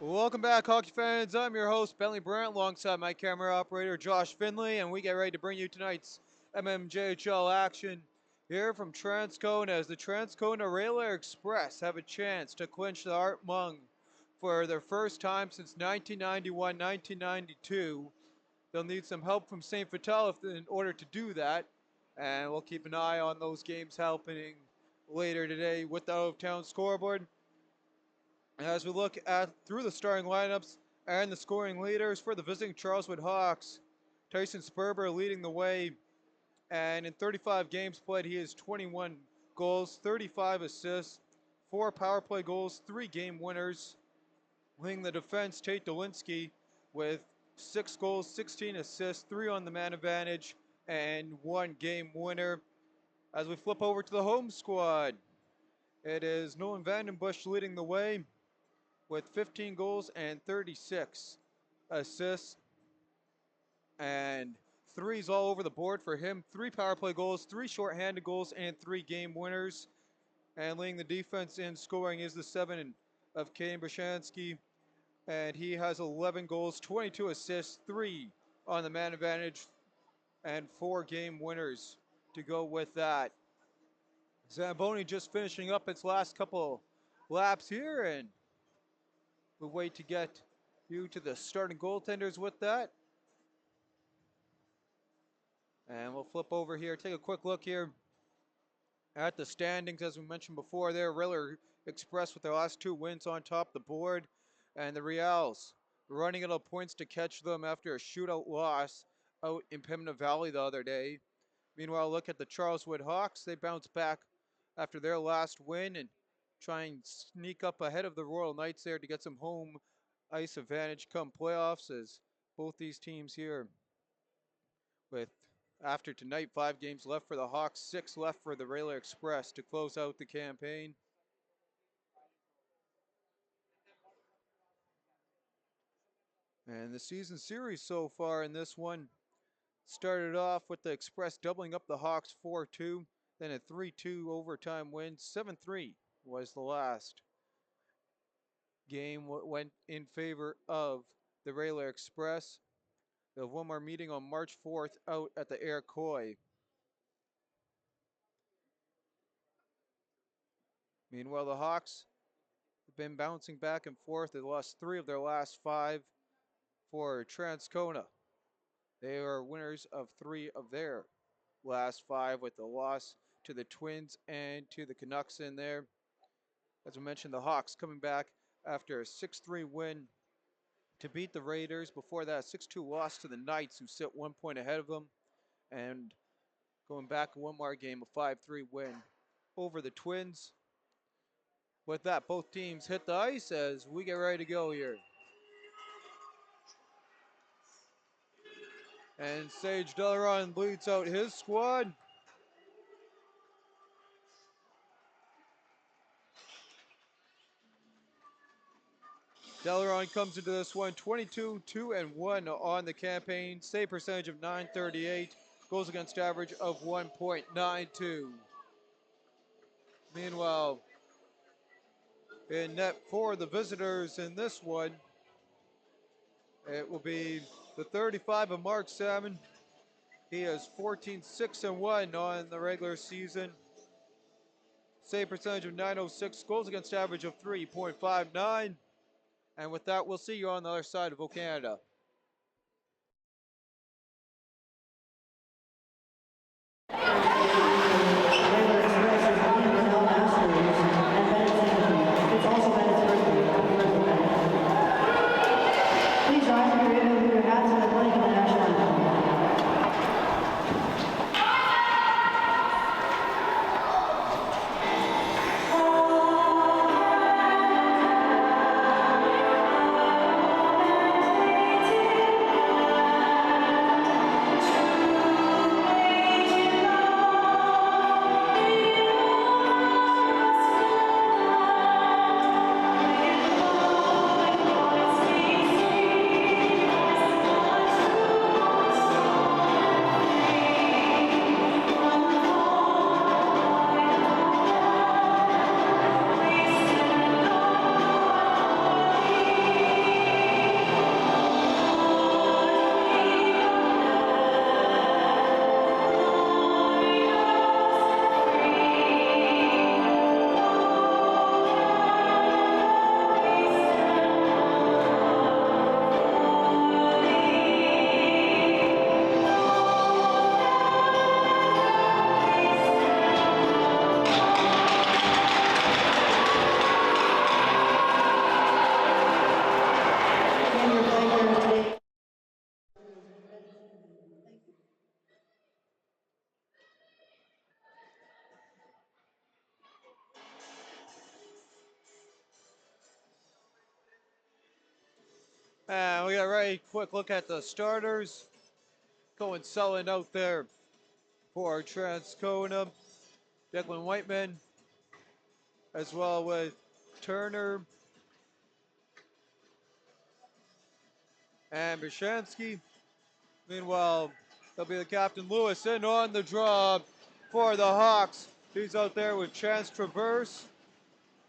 Welcome back, hockey fans. I'm your host, Bentley Brandt, alongside my camera operator, Josh Finley, and we get ready to bring you tonight's MMJHL action here from Transcona as the Transcona Rail Express have a chance to clinch the Art Mung for their first time since 1991-1992. They'll need some help from St. Vital in order to do that, and we'll keep an eye on those games happening later today with the out-of-town scoreboard. As we look at through the starting lineups and the scoring leaders for the visiting Charleswood Hawks, Tyson Sperber leading the way, and in 35 games played, he has 21 goals, 35 assists, 4 power play goals, 3 game winners. Leading the defense, Tate Dolinsky with 6 goals, 16 assists, 3 on the man advantage, and 1 game winner. As we flip over to the home squad, it is Nolan Vandenbush leading the way with 15 goals and 36 assists, and threes all over the board for him. 3 power play goals, 3 shorthanded goals, and 3 game winners. And leading the defense in scoring is the 7 of Kane Brashansky, and he has 11 goals, 22 assists, 3 on the man advantage, and 4 game winners to go with that. Zamboni just finishing up its last couple laps here, and we wait to get you to the starting goaltenders with that. And we'll flip over here, take a quick look here at the standings. As we mentioned before there, Rail Express with their last 2 wins on top of the board. And the Reals running out of points to catch them after a shootout loss out in Pembina Valley the other day. Meanwhile, look at the Charleswood Hawks. They bounced back after their last win and try and sneak up ahead of the Royal Knights there to get some home ice advantage come playoffs, as both these teams here with, after tonight, 5 games left for the Hawks, 6 left for the Rail Express to close out the campaign. And the season series so far in this one started off with the Express doubling up the Hawks 4-2, then a 3-2 overtime win. 7-3 was the last game went in favor of the Rail Express. They'll have one more meeting on March 4th out at the Air Coy. Meanwhile, the Hawks have been bouncing back and forth. They lost 3 of their last 5 for Transcona. They are winners of 3 of their last 5, with the loss to the Twins and to the Canucks in there. As we mentioned, the Hawks coming back after a 6-3 win to beat the Raiders. Before that, 6-2 loss to the Knights, who sit 1 point ahead of them. And going back one more game, a 5-3 win over the Twins. With that, both teams hit the ice as we get ready to go here. And Sage Delaron bleeds out his squad. Delaron comes into this one 22-2-1 on the campaign. Save percentage of .938. Goals against average of 1.92. Meanwhile, in net for the visitors in this one, it will be the 35 of Mark Salmon. He has 14-6-1 on the regular season. Save percentage of .906. Goals against average of 3.59. And with that, we'll see you on the other side of O Canada. we got ready. Quick look at the starters. Going selling out there for Transcona. Declan Whiteman, as well with Turner and Bishansky. Meanwhile, there'll be the captain Lewis in on the draw for the Hawks. He's out there with Chance Traverse,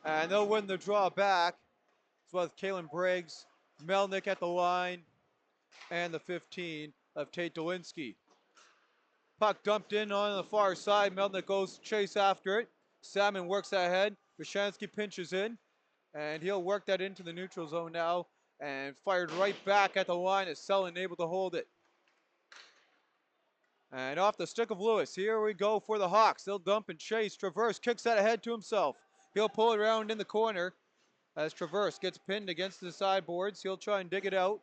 and they'll win the draw back. As well as Kalen Briggs, Melnick at the line, and the 15 of Tate Dolinsky. Puck dumped in on the far side. Melnick goes to chase after it. Salmon works ahead. Bishansky pinches in, and he'll work that into the neutral zone now, and fired right back at the line as Selin able to hold it. And off the stick of Lewis, here we go for the Hawks. They'll dump and chase. Traverse kicks that ahead to himself. He'll pull it around in the corner as Traverse gets pinned against the sideboards. He'll try and dig it out.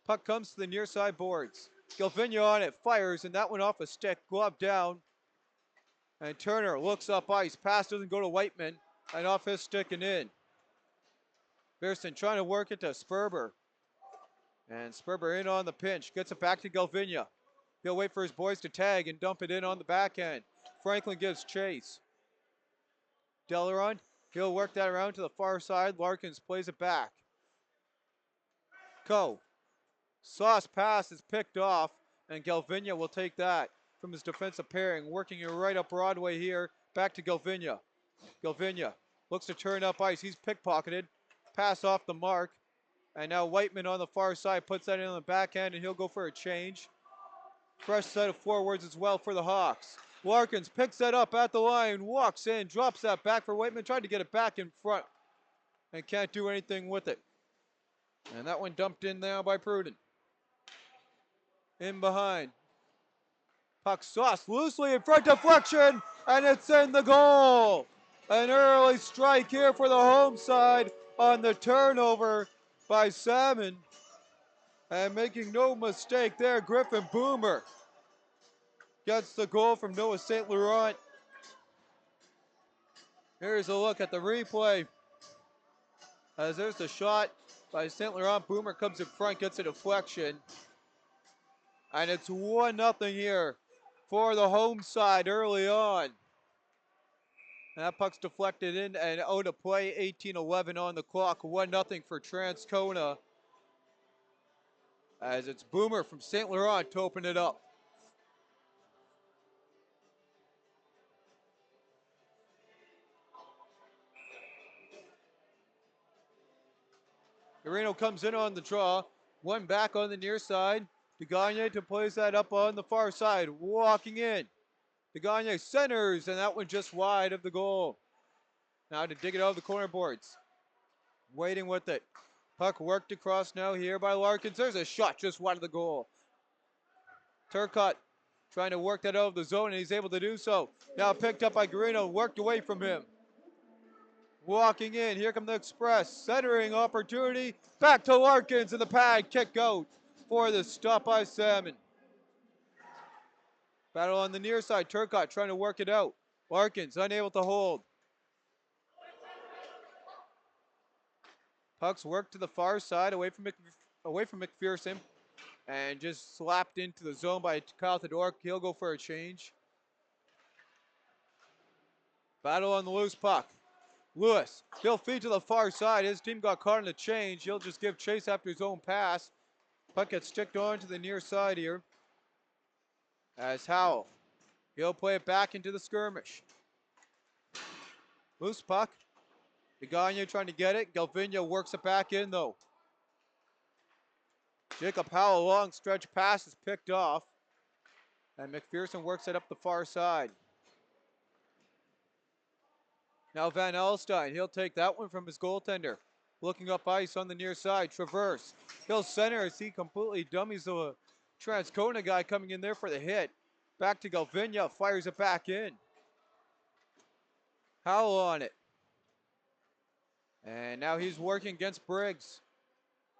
Puck comes to the near side boards. Galvinia on it, fires, and that went off a stick, glove down. And Turner looks up ice. Pass doesn't go to Whiteman, and off his stick and in. Pearson trying to work it to Sperber. And Sperber in on the pinch, gets it back to Galvinia. He'll wait for his boys to tag and dump it in on the backhand. Franklin gives chase. Delaron, he'll work that around to the far side. Larkins plays it back. Sauce pass is picked off, and Galvinia will take that from his defensive pairing, working it right up Broadway here. Back to Galvinia. Galvinia looks to turn up ice. He's pickpocketed. Pass off the mark. And now Whiteman on the far side puts that in on the backhand, and he'll go for a change. Fresh set of forwards as well for the Hawks. Larkins picks that up at the line, walks in, drops that back for Whiteman, tried to get it back in front, and can't do anything with it. And that one dumped in now by Pruden. In behind. Puck Sauce loosely in front, deflection, and it's in the goal. An early strike here for the home side on the turnover by Salmon. And making no mistake there, Griffin Boomer gets the goal from Noah St. Laurent. Here's a look at the replay. As there's the shot by St. Laurent. Boomer comes in front, gets a deflection. And it's 1-0 here for the home side early on. And that puck's deflected in and out of play. 18-11 on the clock. 1-0 for Transcona. As it's Boomer from St. Laurent to open it up. Garino comes in on the draw. One back on the near side. DeGagne to place that up on the far side. Walking in. DeGagne centers, and that one just wide of the goal. Now to dig it out of the corner boards. Waiting with it. Puck worked across now here by Larkins. There's a shot just wide of the goal. Turcotte trying to work that out of the zone, and he's able to do so. Now picked up by Garino, worked away from him. Walking in, here come the Express. Centering opportunity. Back to Larkins in the pad. Kick out for the stop by Salmon. Battle on the near side. Turcotte trying to work it out. Larkins unable to hold. Pucks work to the far side away from McPherson. And just slapped into the zone by Kyle Todoruk. He'll go for a change. Battle on the loose puck. Lewis, he'll feed to the far side. His team got caught in the change. He'll just give chase after his own pass. Puck gets sticked on to the near side here. As Howell, he'll play it back into the skirmish. Loose puck. DeGagne trying to get it. Galvinia works it back in though. Jacob Howell, long stretch pass is picked off. And McPherson works it up the far side. Now Van Alstyne, he'll take that one from his goaltender. Looking up ice on the near side, Traverse. He'll center as he completely dummies the Transcona guy coming in there for the hit. Back to Galvinia, fires it back in. Howell on it. And now he's working against Briggs.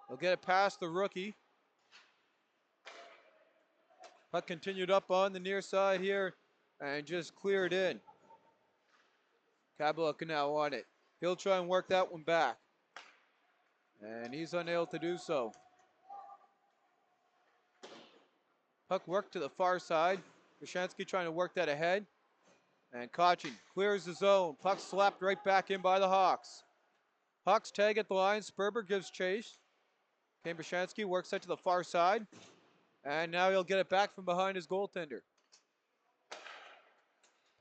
He'll get it past the rookie. Puck continued up on the near side here and just cleared in. Kabla now on it. He'll try and work that one back. And he's unable to do so. Puck worked to the far side. Brashansky trying to work that ahead. And Kochin clears the zone. Puck slapped right back in by the Hawks. Hawks tag at the line. Sperber gives chase. Kane Brashansky works that to the far side. And now he'll get it back from behind his goaltender.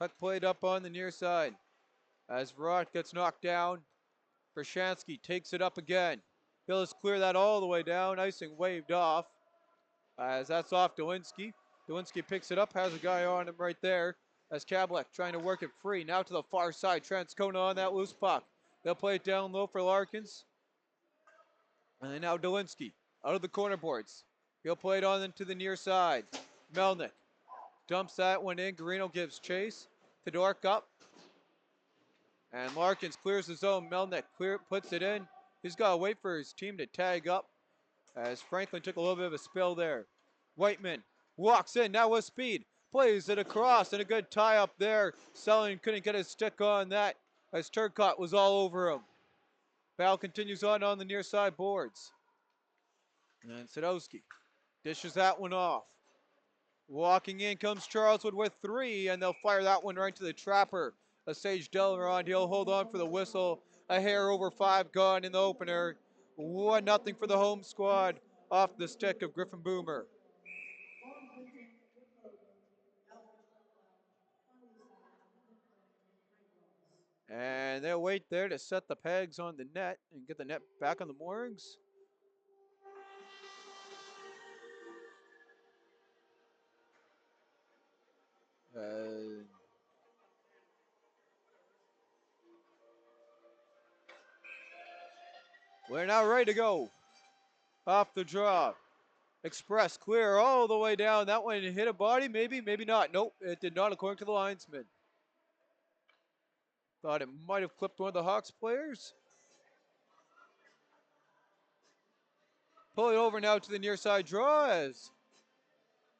Puck played up on the near side. As Verot gets knocked down, Brashansky takes it up again. He'll just clear that all the way down. Icing waved off. As that's off Dolinsky. Dolinsky picks it up, has a guy on him right there. As Kablek trying to work it free. Now to the far side. Transcona on that loose puck. They'll play it down low for Larkins. And then now Dolinsky out of the corner boards. He'll play it on into the near side. Melnick dumps that one in. Garino gives chase. Fedork up. And Larkins clears the zone. Melnick puts it in. He's got to wait for his team to tag up as Franklin took a little bit of a spill there. Whiteman walks in now with speed. Plays it across and a good tie up there. Selling couldn't get his stick on that as Turcotte was all over him. Battle continues on the near side boards. And Sadowski dishes that one off. Walking in comes Charleswood with 3, and they'll fire that one right to the trapper. Sage Delaron, he'll hold on for the whistle. A hair over 5 gone in the opener. 1-0 for the home squad off the stick of Griffin Boomer. And they'll wait there to set the pegs on the net and get the net back on the moorings. We're now ready to go. Off the draw. Express clear all the way down. That one hit a body, maybe, maybe not. Nope, it did not according to the linesman. Thought it might have clipped one of the Hawks players. Pull it over now to the near side draw as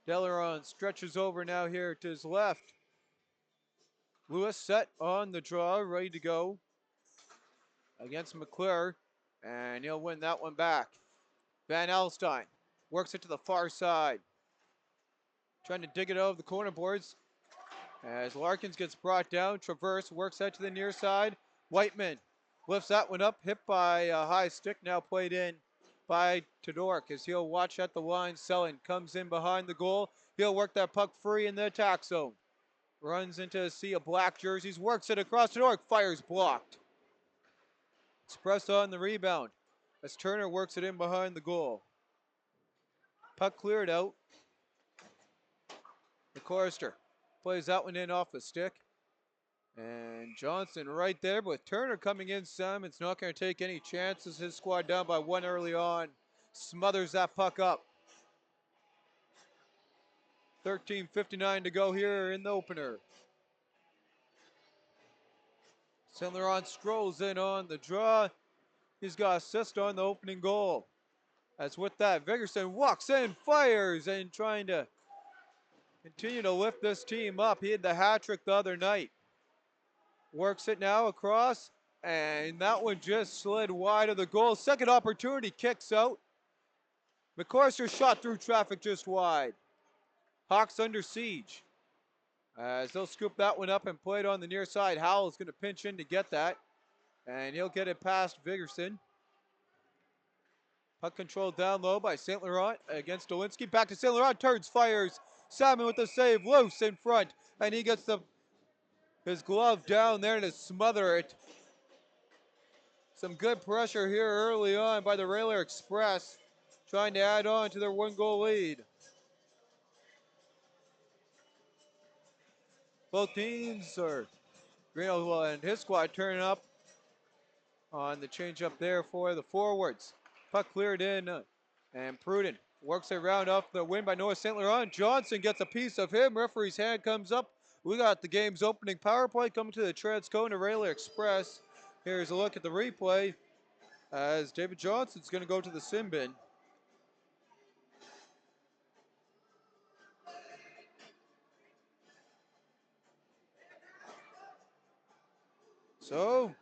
Delaron stretches over now here to his left. Lewis set on the draw, ready to go against McClure, and he'll win that one back. Van Alstyne works it to the far side. Trying to dig it out of the corner boards as Larkins gets brought down. Traverse works that to the near side. Whiteman lifts that one up, hit by a high stick, now played in by Todork as he'll watch at the line. Selin comes in behind the goal. He'll work that puck free in the attack zone. Runs into a sea of black jerseys, works it across Todork, fires blocked. Express on the rebound as Turner works it in behind the goal. Puck cleared out. McCorster plays that one in off the stick. And Johnson right there, but with Turner coming in, Simon's not going to take any chances. His squad down by 1 early on. Smothers that puck up. 13:59 to go here in the opener. St. Laurent strolls in on the draw. He's got assist on the opening goal. As with that, Vigerson walks in, fires, and trying to continue to lift this team up. He had the hat trick the other night. Works it now across, and that one just slid wide of the goal. Second opportunity, kicks out. McCorster shot through traffic just wide. Hawks under siege. As they'll scoop that one up and play it on the near side. Howell's going to pinch in to get that, and he'll get it past Vigerson. Puck controlled down low by St. Laurent against Dolinsky. Back to St. Laurent, turns, fires. Salmon with the save, loose in front, and he gets his glove down there to smother it. Some good pressure here early on by the Railer Express, trying to add on to their 1-goal lead. Both teams are, Greenville and his squad turning up on the change up there for the forwards. Puck cleared in, and Pruden works it around off the win by Noah St. Laurent. Johnson gets a piece of him. Referee's hand comes up. We got the game's opening power play coming to the Transcona Railer Express. Here's a look at the replay as David Johnson's going to go to the sin bin. So,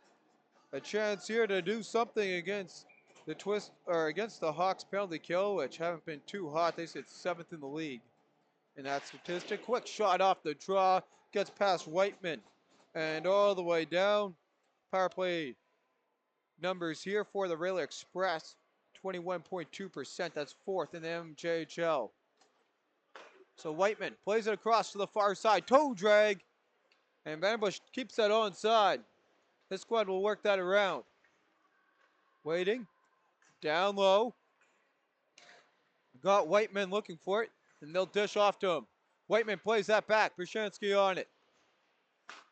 a chance here to do something against the against the Hawks penalty kill, which haven't been too hot. They said 7th in the league. in that statistic. Quick shot off the draw, gets past Whiteman and all the way down. Power play numbers here for the Rail Express, 21.2%. That's fourth in the MJHL. So Whiteman plays it across to the far side. Toe drag. And Vandenbush keeps that onside. This squad will work that around. Waiting. Down low. Got Whiteman looking for it. And they'll dish off to him. Whiteman plays that back. Brushansky on it.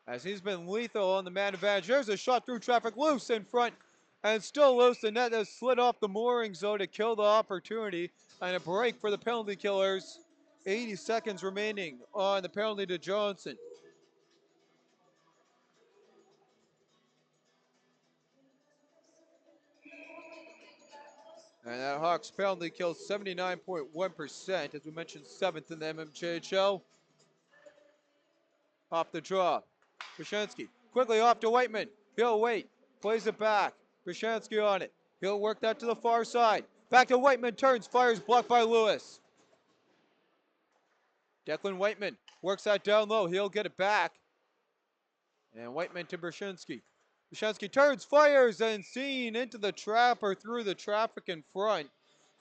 As he's been lethal on the man advantage. There's a shot through traffic. Loose in front. And still loose. The net has slid off the moorings though to kill the opportunity. And a break for the penalty killers. 80 seconds remaining on the penalty to Johnson. And that Hawks penalty kill 79.1%. As we mentioned, 7th in the MMJHL. Off the draw. Brushansky quickly off to Whiteman. He'll wait. Plays it back. Brushansky on it. He'll work that to the far side. Back to Whiteman. Turns. Fires. Blocked by Lewis. Declan Whiteman works that down low. He'll get it back. And Whiteman to Brushansky. Brushansky turns. Fires. And seen into the trap or through the traffic in front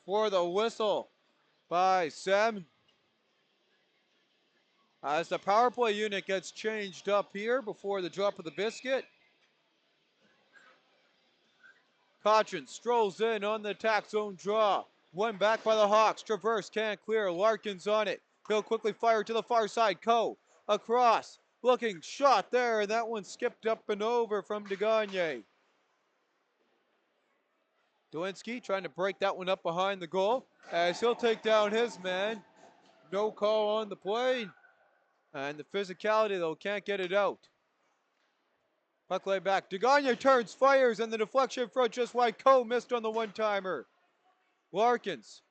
for the whistle by Sam. As the power play unit gets changed up here before the drop of the biscuit. Cochin strolls in on the attack zone draw. One back by the Hawks. Traverse can't clear. Larkins on it. He'll quickly fire to the far side. Coe across. Looking shot there. And that one skipped up and over from DeGagne. Dolinsky trying to break that one up behind the goal. As he'll take down his man. No call on the play. And the physicality, though, can't get it out. Puck laid back. DeGagne turns, fires, and the deflection front just wide. Coe missed on the one-timer. Larkins.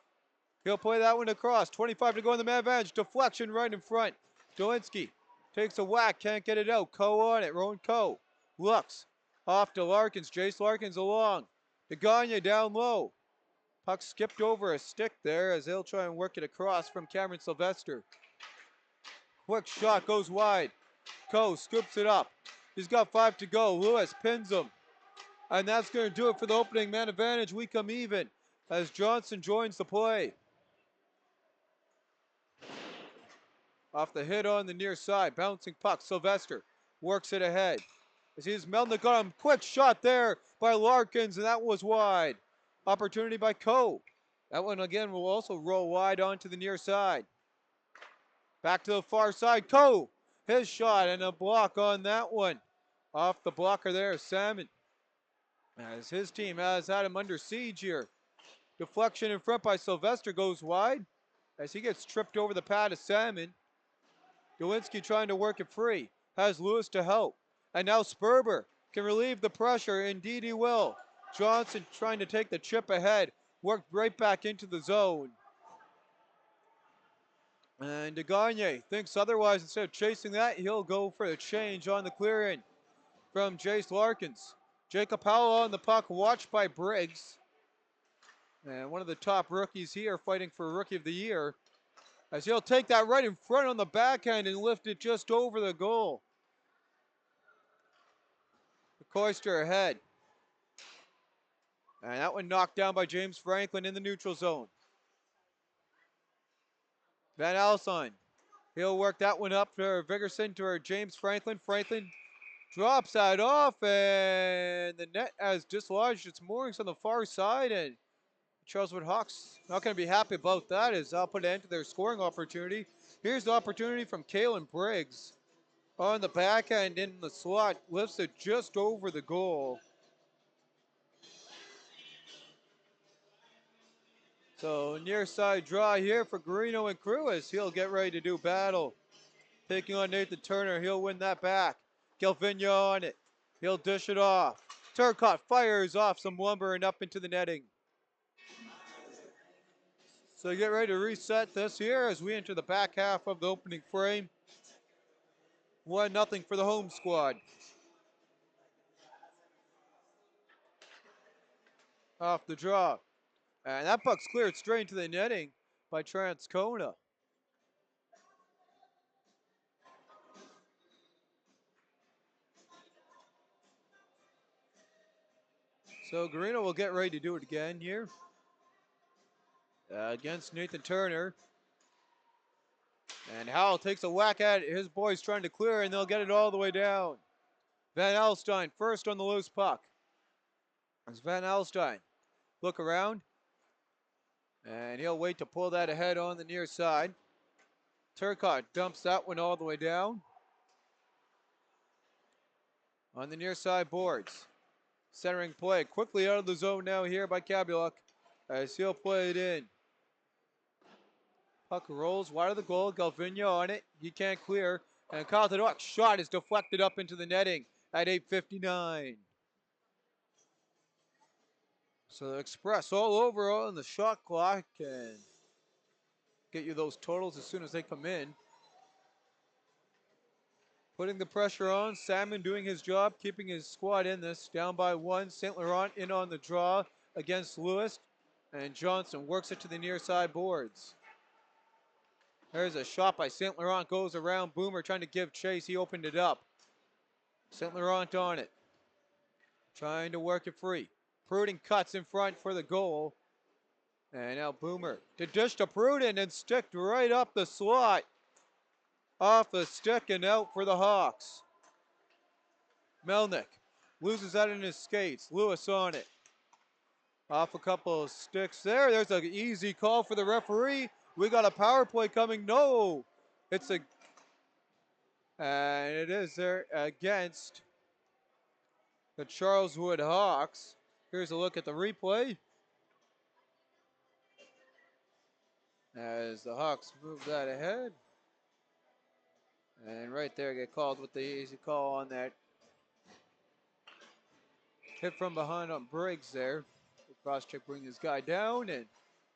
He'll play that one across. 25 to go in the man advantage. Deflection right in front. Dolinsky takes a whack. Can't get it out. Coe on it. Rowan Coe looks. Off to Larkins. Jace Larkins along. DeGagne down low. Puck skipped over a stick there as they'll try and work it across from Cameron Sylvester. Quick shot goes wide. Coe scoops it up. He's got 5 to go. Lewis pins him. And that's going to do it for the opening man advantage. We come even as Johnson joins the play. Off the hit on the near side. Bouncing puck. Sylvester works it ahead. As he's Melnick on him. Quick shot there by Larkins. And that was wide. Opportunity by Coe. That one again will also roll wide onto the near side. Back to the far side. Coe. His shot and a block on that one. Off the blocker there, Salmon. As his team has had him under siege here. Deflection in front by Sylvester goes wide. As he gets tripped over the pad of Salmon. Dolinsky trying to work it free. Has Lewis to help. And now Sperber can relieve the pressure. Indeed he will. Johnson trying to take the chip ahead. Worked right back into the zone. And DeGagne thinks otherwise. Instead of chasing that, he'll go for the change on the clear-in from Jace Larkins. Jacob Howell on the puck, watched by Briggs. And one of the top rookies here fighting for Rookie of the Year. As he'll take that right in front on the backhand and lift it just over the goal. Coister ahead. And that one knocked down by James Franklin in the neutral zone. Van Alstyne. He'll work that one up for Vigerson to James Franklin. Franklin drops that off, and the net has dislodged its moorings on the far side, and Charleswood Hawks not going to be happy about that as I'll put an end to their scoring opportunity. Here's the opportunity from Kalen Briggs on the backhand in the slot. Lifts it just over the goal. So near side draw here for Guarino and crew as he'll get ready to do battle. Taking on Nathan Turner, he'll win that back. Galvinia on it. He'll dish it off. Turcotte fires off some lumber and up into the netting. So get ready to reset this here as we enter the back half of the opening frame. 1-0 for the home squad. Off the draw. And that puck's cleared straight into the netting by Transcona. So Garino will get ready to do it again here. Against Nathan Turner. And Howell takes a whack at it. His boys trying to clear, and they'll get it all the way down. Van Alstyne first on the loose puck. As Van Alstyne look around. And he'll wait to pull that ahead on the near side. Turcotte dumps that one all the way down. On the near side boards. Centering play quickly out of the zone now here by Kabuluk as he'll play it in. Puck rolls wide of the goal. Galvinia on it. He can't clear. And Kyle Tadok's shot is deflected up into the netting at 8:59. So the Express all over on the shot clock and get you those totals as soon as they come in. Putting the pressure on. Salmon doing his job, keeping his squad in this. Down by one. St. Laurent in on the draw against Lewis. And Johnson works it to the near side boards. There's a shot by St. Laurent. Goes around. Boomer trying to give chase. He opened it up. St. Laurent on it. Trying to work it free. Pruden cuts in front for the goal. And now Boomer to dish to Pruden and sticked right up the slot. Off the stick and out for the Hawks. Melnick loses that in his skates. Lewis on it. Off a couple of sticks there. There's an easy call for the referee. We got a power play coming. No, it's a, and it is there against the Charleswood Hawks. Here's a look at the replay. As the Hawks move that ahead. And right there get called with the easy call on that. Hit from behind on Briggs there. The cross check bring this guy down and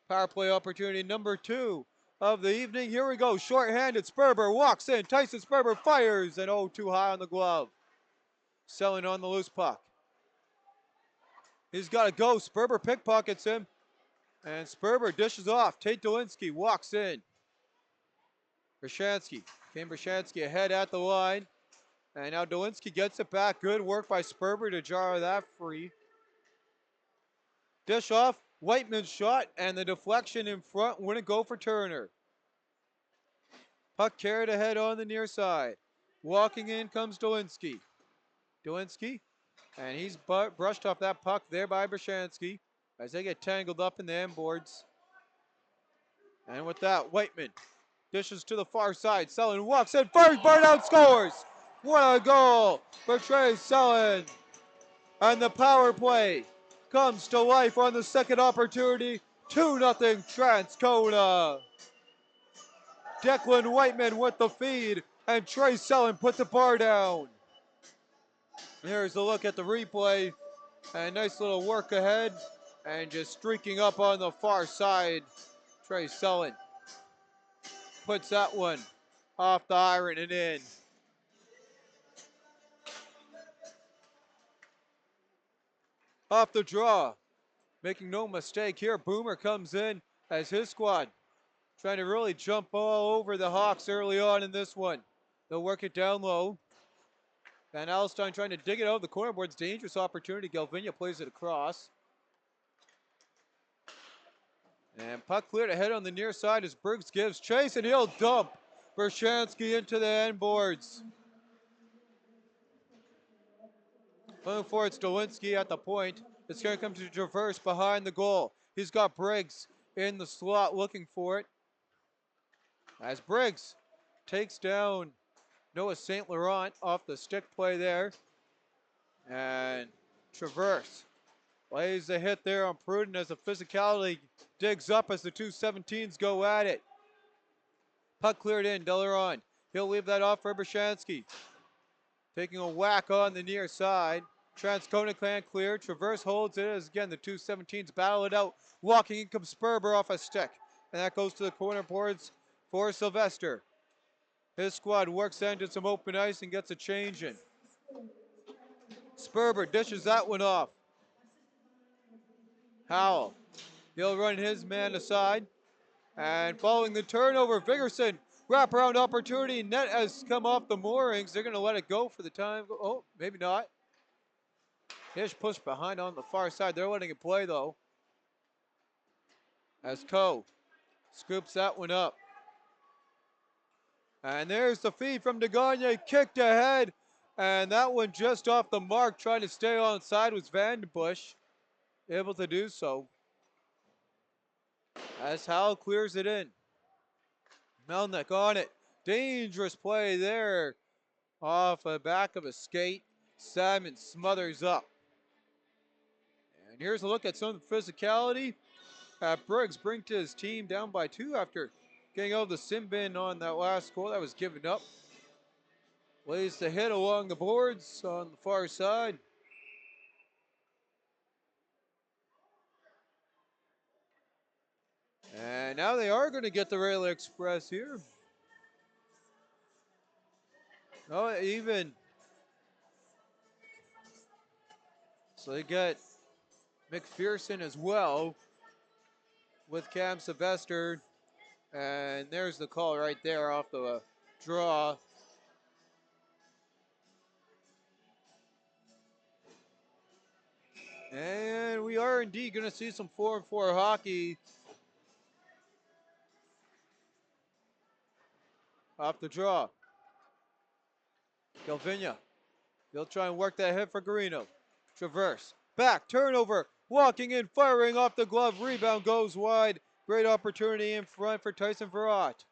power play opportunity number 2 of the evening. Here we go. Short-handed. Sperber walks in. Tyson Sperber fires and too high on the glove. Selling on the loose puck. He's got to go. Sperber pickpockets him. And Sperber dishes off. Tate Dolinski walks in. Brashansky. Came Brashansky ahead at the line. And now Dolinski gets it back. Good work by Sperber to jar that free. Dish off. Whiteman's shot. And the deflection in front wouldn't go for Turner. Puck carried ahead on the near side. Walking in comes Dolinski. Dolinski. And he's brushed off that puck there by Brashansky as they get tangled up in the end boards. And with that, Whiteman dishes to the far side. Selin walks in first. Burnout scores. What a goal for Trey Selin. And the power play comes to life on the second opportunity. 2-0 Transcona. Declan Whiteman with the feed. And Trey Selin put the bar down. Here's a look at the replay. And nice little work ahead. And just streaking up on the far side. Trey Selin puts that one off the iron and in. Off the draw. Making no mistake here. Boomer comes in as his squad trying to really jump all over the Hawks early on in this one. They'll work it down low. Van Alstyne trying to dig it out of the corner boards. Dangerous opportunity. Galvinia plays it across. And puck cleared ahead on the near side as Briggs gives chase, and he'll dump Brashansky into the end boards. Going for it's Dolinski at the point. It's going to come to Traverse behind the goal. He's got Briggs in the slot looking for it. As Briggs takes down Noah St. Laurent off the stick play there. And Traverse lays the hit there on Pruden as the physicality digs up as the two 17s go at it. Puck cleared in, Delaron. He'll leave that off for Brashansky. Taking a whack on the near side. Transcona can't clear. Traverse holds it as again the two 17s battle it out. Walking in comes Sperber off a stick. And that goes to the corner boards for Sylvester. His squad works into some open ice and gets a change in. Sperber dishes that one off. Howell. He'll run his man aside. And following the turnover, Vigerson, wraparound opportunity. Net has come off the moorings. They're going to let it go for the time. Oh, maybe not. Hish pushed behind on the far side. They're letting it play though. As Coe scoops that one up. And there's the feed from DeGagne, kicked ahead. And that one just off the mark, trying to stay onside was Vandenbush. Able to do so. As Howell clears it in. Melnick on it. Dangerous play there. Off the back of a skate. Salmon smothers up. And here's a look at some of the physicality. Briggs brings his team down by 2 after getting out of the sin bin on that last goal that was given up. Lays the hit along the boards on the far side. And now they are going to get the Rail Express here. Oh, even. So they get McPherson as well with Cam Sylvester. And there's the call right there off the draw. And we are indeed going to see some 4-on-4 hockey off the draw. Galvinia. They'll try and work that hit for Garino. Traverse. Back. Turnover. Walking in. Firing off the glove. Rebound goes wide. Great opportunity in front for Tyson Verrott.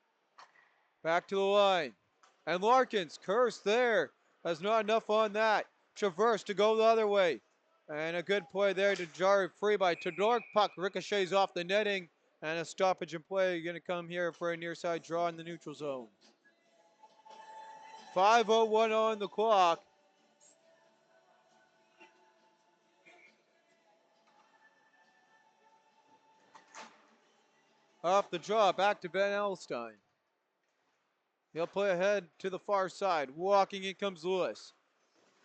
Back to the line. And Larkins cursed there. Has not enough on that. Traverse to go the other way. And a good play there to jar it free by Todork. Puck ricochets off the netting. And a stoppage in play going to come here for a near side draw in the neutral zone. 5:01 on the clock. Off the draw, back to Ben Elstein. He'll play ahead to the far side. Walking in comes Lewis.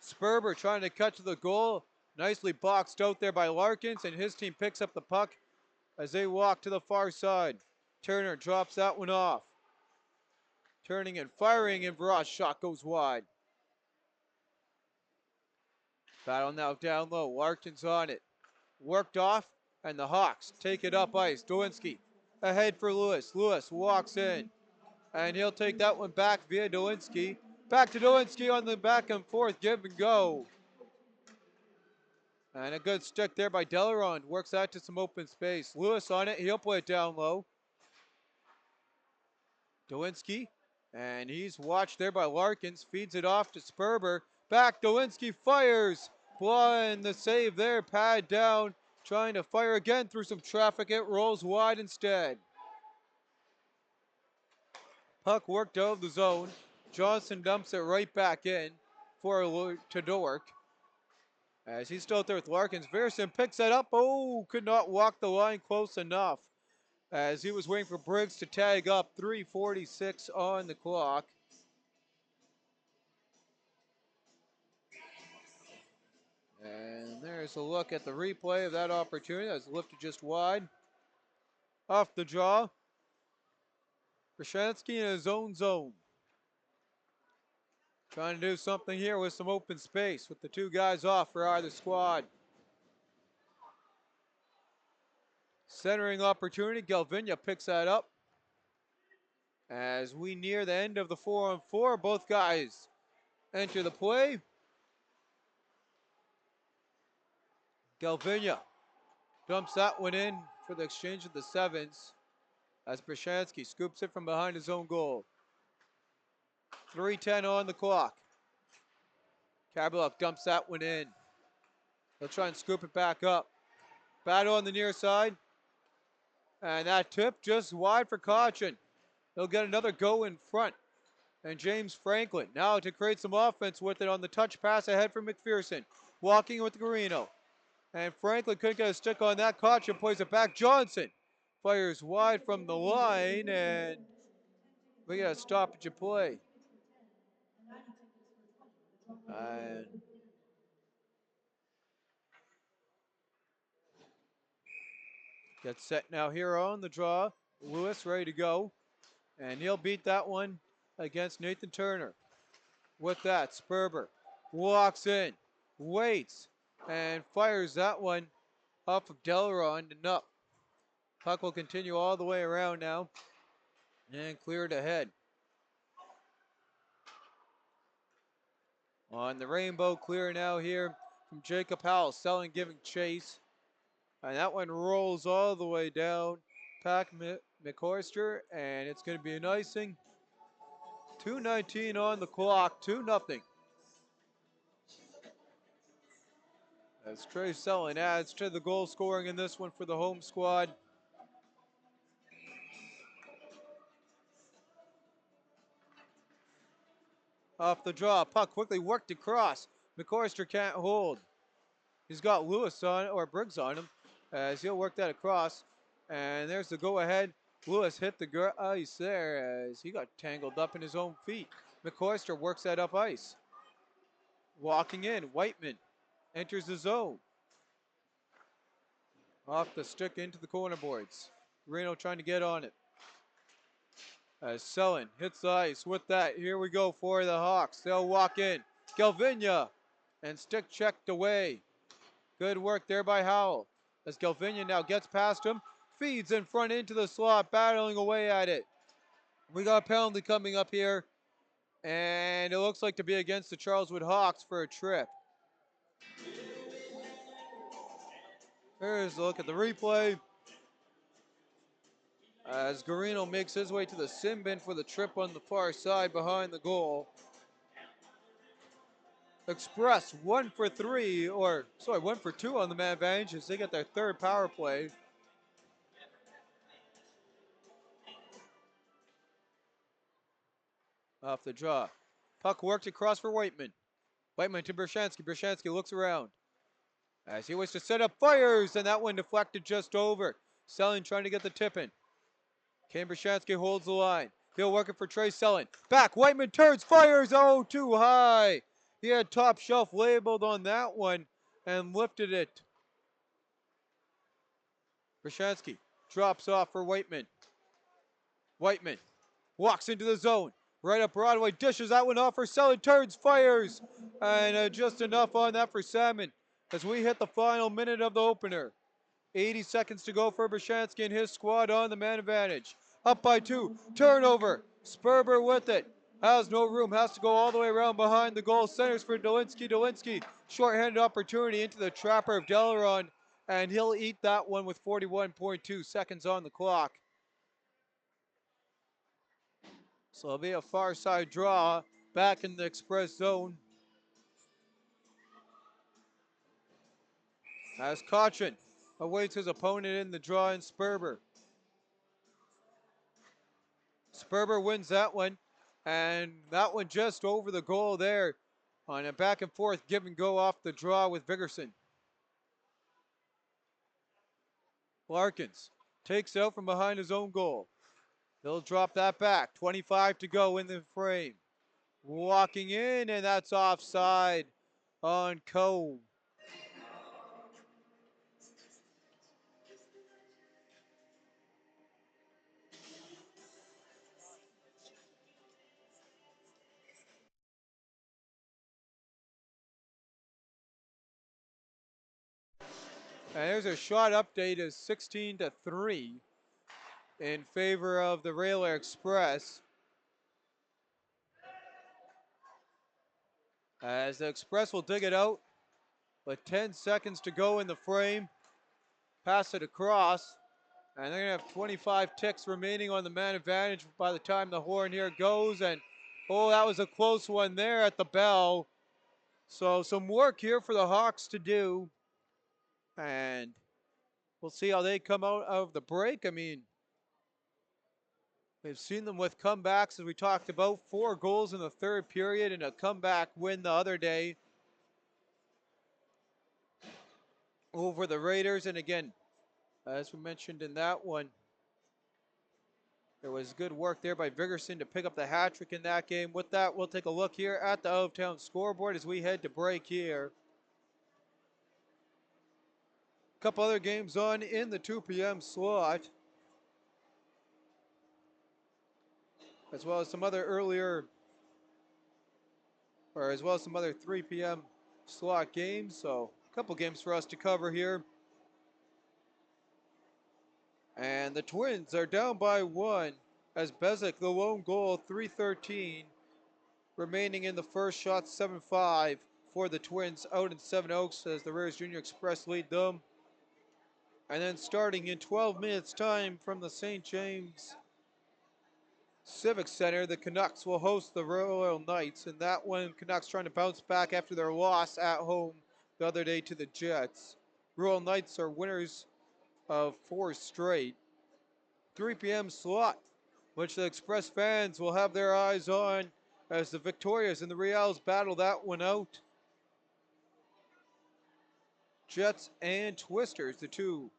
Sperber trying to cut to the goal. Nicely boxed out there by Larkins, and his team picks up the puck as they walk to the far side. Turner drops that one off. Turning and firing, and Verrat's shot goes wide. Battle now down low. Larkins on it. Worked off, and the Hawks take it up ice. Dowinski ahead for Lewis. Lewis walks in, and he'll take that one back via Dowinski. Back to Dowinski on the back and forth, give and go. And a good stick there by Delaron. Works that to some open space. Lewis on it. He'll play it down low. Dowinski. And he's watched there by Larkins. Feeds it off to Sperber. Back. Dowinski fires. Blind the save there. Pad down. Trying to fire again through some traffic. It rolls wide instead. Puck worked out of the zone. Johnson dumps it right back in for Todork. As he's still out there with Larkins, Verson picks that up. Oh, could not walk the line close enough. As he was waiting for Briggs to tag up. 3:46 on the clock. And there's a look at the replay of that opportunity. That was lifted just wide. Off the draw. Krashansky in his own zone. Trying to do something here with some open space with the two guys off for either squad. Centering opportunity. Galvinia picks that up. As we near the end of the 4-on-4, both guys enter the play. Galvinia dumps that one in for the exchange of the sevens as Brashansky scoops it from behind his own goal. 3:10 on the clock. Kabaluk dumps that one in. He'll try and scoop it back up. Battle on the near side. And that tip just wide for Caution. He'll get another go in front. And James Franklin now to create some offense with it on the touch pass ahead for McPherson. Walking with Garino. And Franklin couldn't get a stick on that. Caution plays it back. Johnson fires wide from the line, and we got a stoppage of play. And gets set now here on the draw. Lewis ready to go. And he'll beat that one against Nathan Turner. With that, Sperber walks in, waits, and fires that one off of Delaron and up. Puck will continue all the way around now and clear it ahead. On the rainbow, clear now here from Jacob Howell. Selling, giving chase. And that one rolls all the way down. Pack McCoyster, and it's going to be an icing. 2:19 on the clock, 2-0. As Trey Selling adds to the goal scoring in this one for the home squad. Off the draw, puck quickly worked across. McCoyster can't hold. He's got Lewis on, or Briggs on him, as he'll work that across. And there's the go-ahead. Lewis hit the ice there as he got tangled up in his own feet. McCoyster works that up ice. Walking in, Whiteman enters the zone. Off the stick into the corner boards. Reno trying to get on it. As Selin hits the ice with that. Here we go for the Hawks. They'll walk in. Galvinia and stick checked away. Good work there by Howell. As Galvinia now gets past him. Feeds in front into the slot, battling away at it. We got a penalty coming up here. And it looks like to be against the Charleswood Hawks for a trip. Here's a look at the replay. As Garino makes his way to the sin bin for the trip on the far side behind the goal. Express 1 for 3, or sorry, 1 for 2 on the man advantage as they get their third power play. Off the draw. Puck worked across for Whiteman. Whiteman to Bershansky. Bershansky looks around. As he waits to set up, fires, and that one deflected just over. Selin trying to get the tip in. Cam Bershansky holds the line. He'll work it for Trey Selin. Back, Whiteman turns, fires, oh, too high. He had top shelf labeled on that one and lifted it. Bershansky drops off for Whiteman. Whiteman walks into the zone. Right up Broadway, dishes that one off for Selin, turns, fires. And just enough on that for Salmon as we hit the final minute of the opener. 80 seconds to go for Bershansky and his squad on the man advantage. Up by 2, turnover. Sperber with it. Has no room, has to go all the way around behind the goal. Centers for Dolinsky. Dolinsky, short-handed opportunity into the trapper of Delaron. And he'll eat that one with 41.2 seconds on the clock. So it'll be a far side draw back in the express zone. As Cochin awaits his opponent in the draw in Sperber. Sperber wins that one, and that one just over the goal there on a back and forth give and go off the draw with Vigerson. Larkins takes out from behind his own goal. He'll drop that back. 25 to go in the frame. Walking in, and that's offside on Cone. And there's a shot update as 16-3 in favor of the Rail Air Express. As the Express will dig it out with 10 seconds to go in the frame. Pass it across. And they're going to have 25 ticks remaining on the man advantage by the time the horn here goes. And, oh, that was a close one there at the bell. So some work here for the Hawks to do. And we'll see how they come out of the break. I mean, we've seen them with comebacks, as we talked about. 4 goals in the third period and a comeback win the other day over the Raiders. And again, as we mentioned in that one, there was good work there by Vigerson to pick up the hat trick in that game. With that, we'll take a look here at the out-of-town scoreboard as we head to break here. A couple other games on in the 2 p.m. slot, as well as some other 3 p.m. slot games. So Couple games for us to cover here. And the Twins are down by one as Bezic, the lone goal, 3:13 remaining in the first. Shot 7-5 for the Twins out in Seven Oaks as the Rares Junior Express lead them. And then starting in 12 minutes time from the St. James Civic Center, the Canucks will host the Royal Knights. And that one, Canucks trying to bounce back after their loss at home the other day to the Jets. Royal Knights are winners of 4 straight. 3 p.m. slot, which the Express fans will have their eyes on as the Victorias and the Reals battle that one out. Jets and Twisters, the two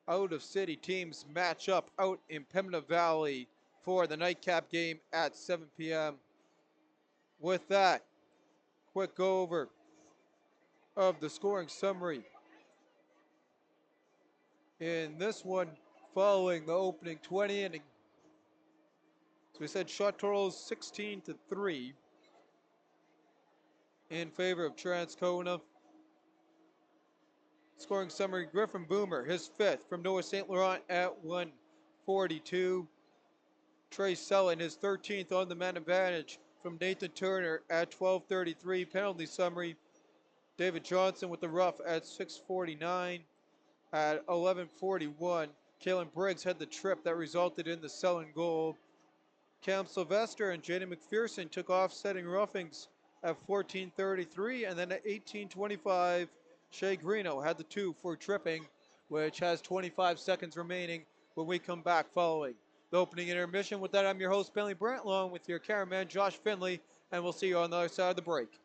out-of-city teams, match up out in Pembina Valley for the nightcap game at 7 p.m. With that, quick go over of the scoring summary. In this one, following the opening 20 inning, so we said shot totals 16-3 in favor of Transcona. Scoring summary, Griffin Boomer, his fifth from Noah St. Laurent at 142. Trey Sellon, his 13th on the man advantage from Nathan Turner at 12:33. Penalty summary, David Johnson with the rough at 6:49. At 11:41, Kalen Briggs had the trip that resulted in the Sellon goal. Cam Sylvester and Jaden McPherson took offsetting roughings at 14:33, and then at 18:25, Shea Greeno had the two for tripping, which has 25 seconds remaining when we come back following the opening intermission. With that, I'm your host, Bentley Brandt, along with your cameraman, Josh Finley, and we'll see you on the other side of the break.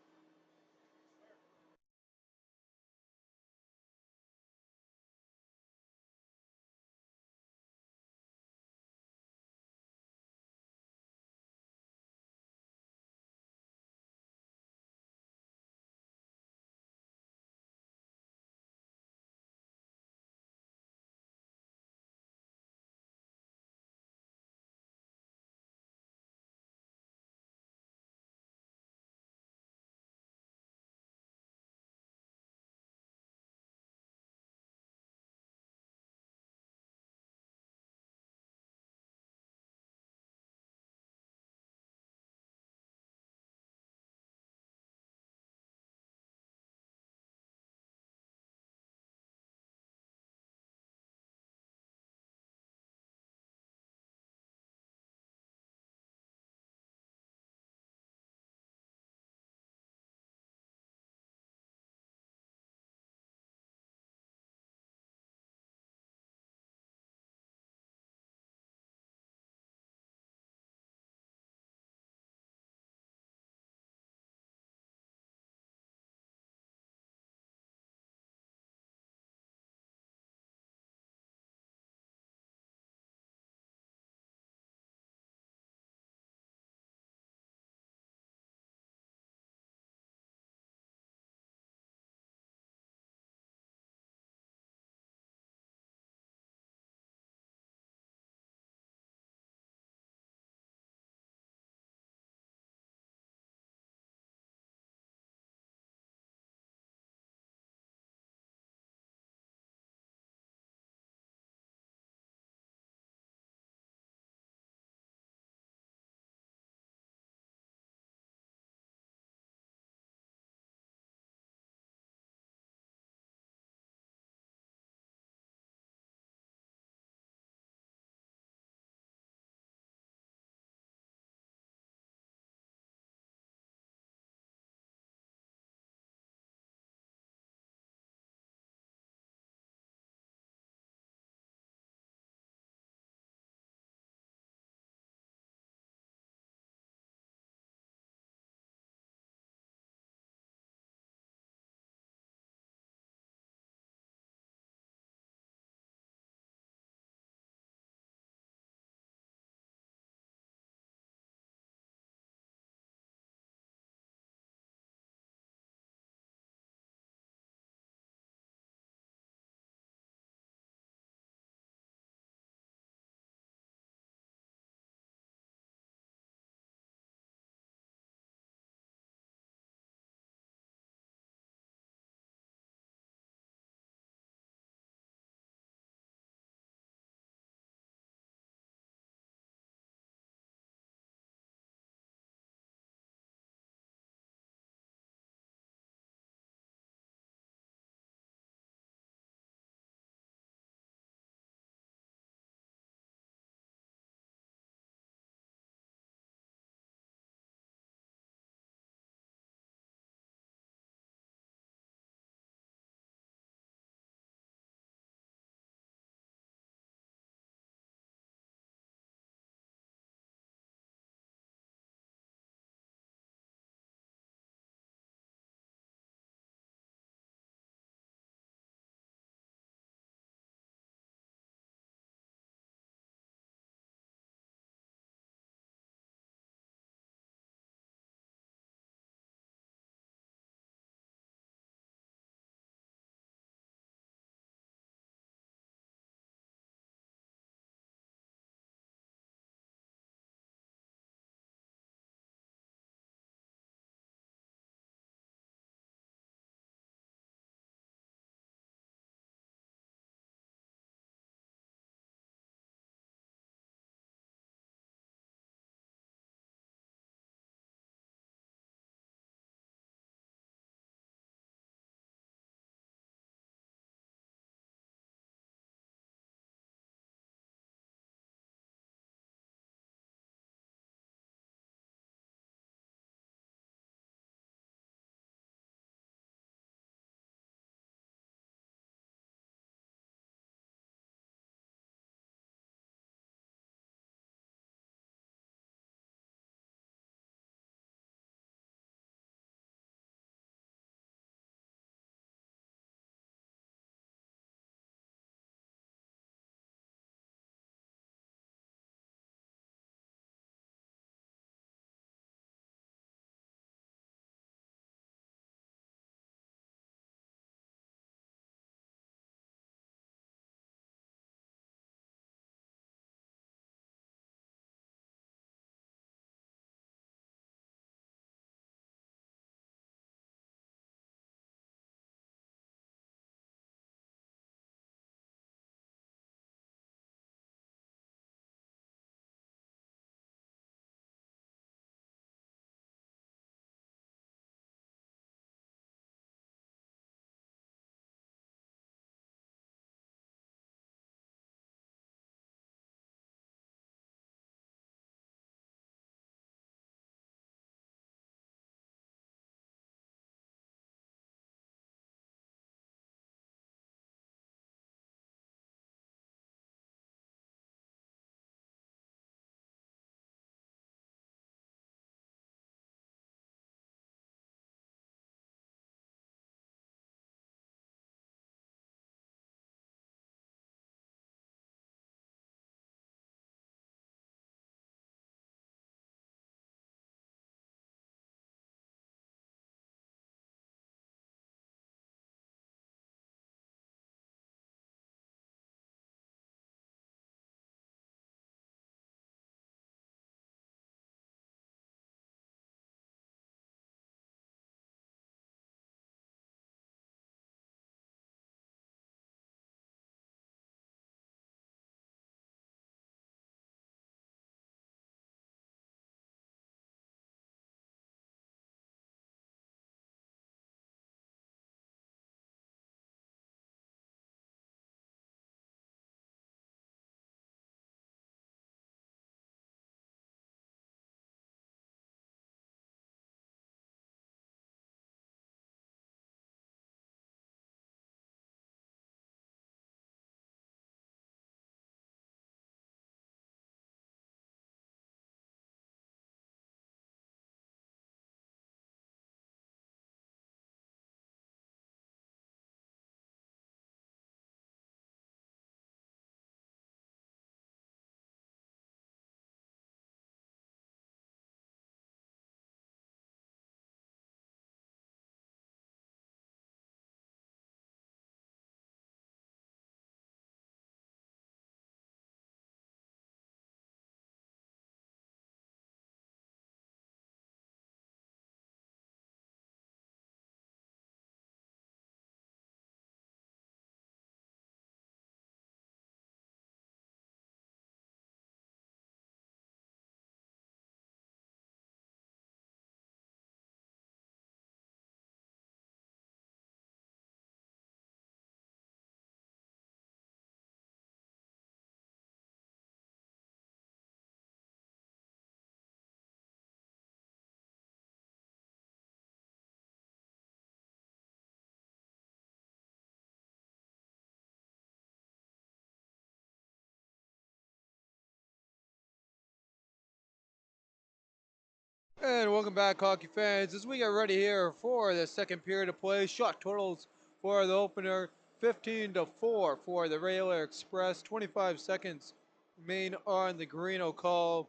And welcome back, hockey fans, as we get ready here for the second period of play. Shot totals for the opener, 15-4 for the Rail Express. 25 seconds remain on the Garino call.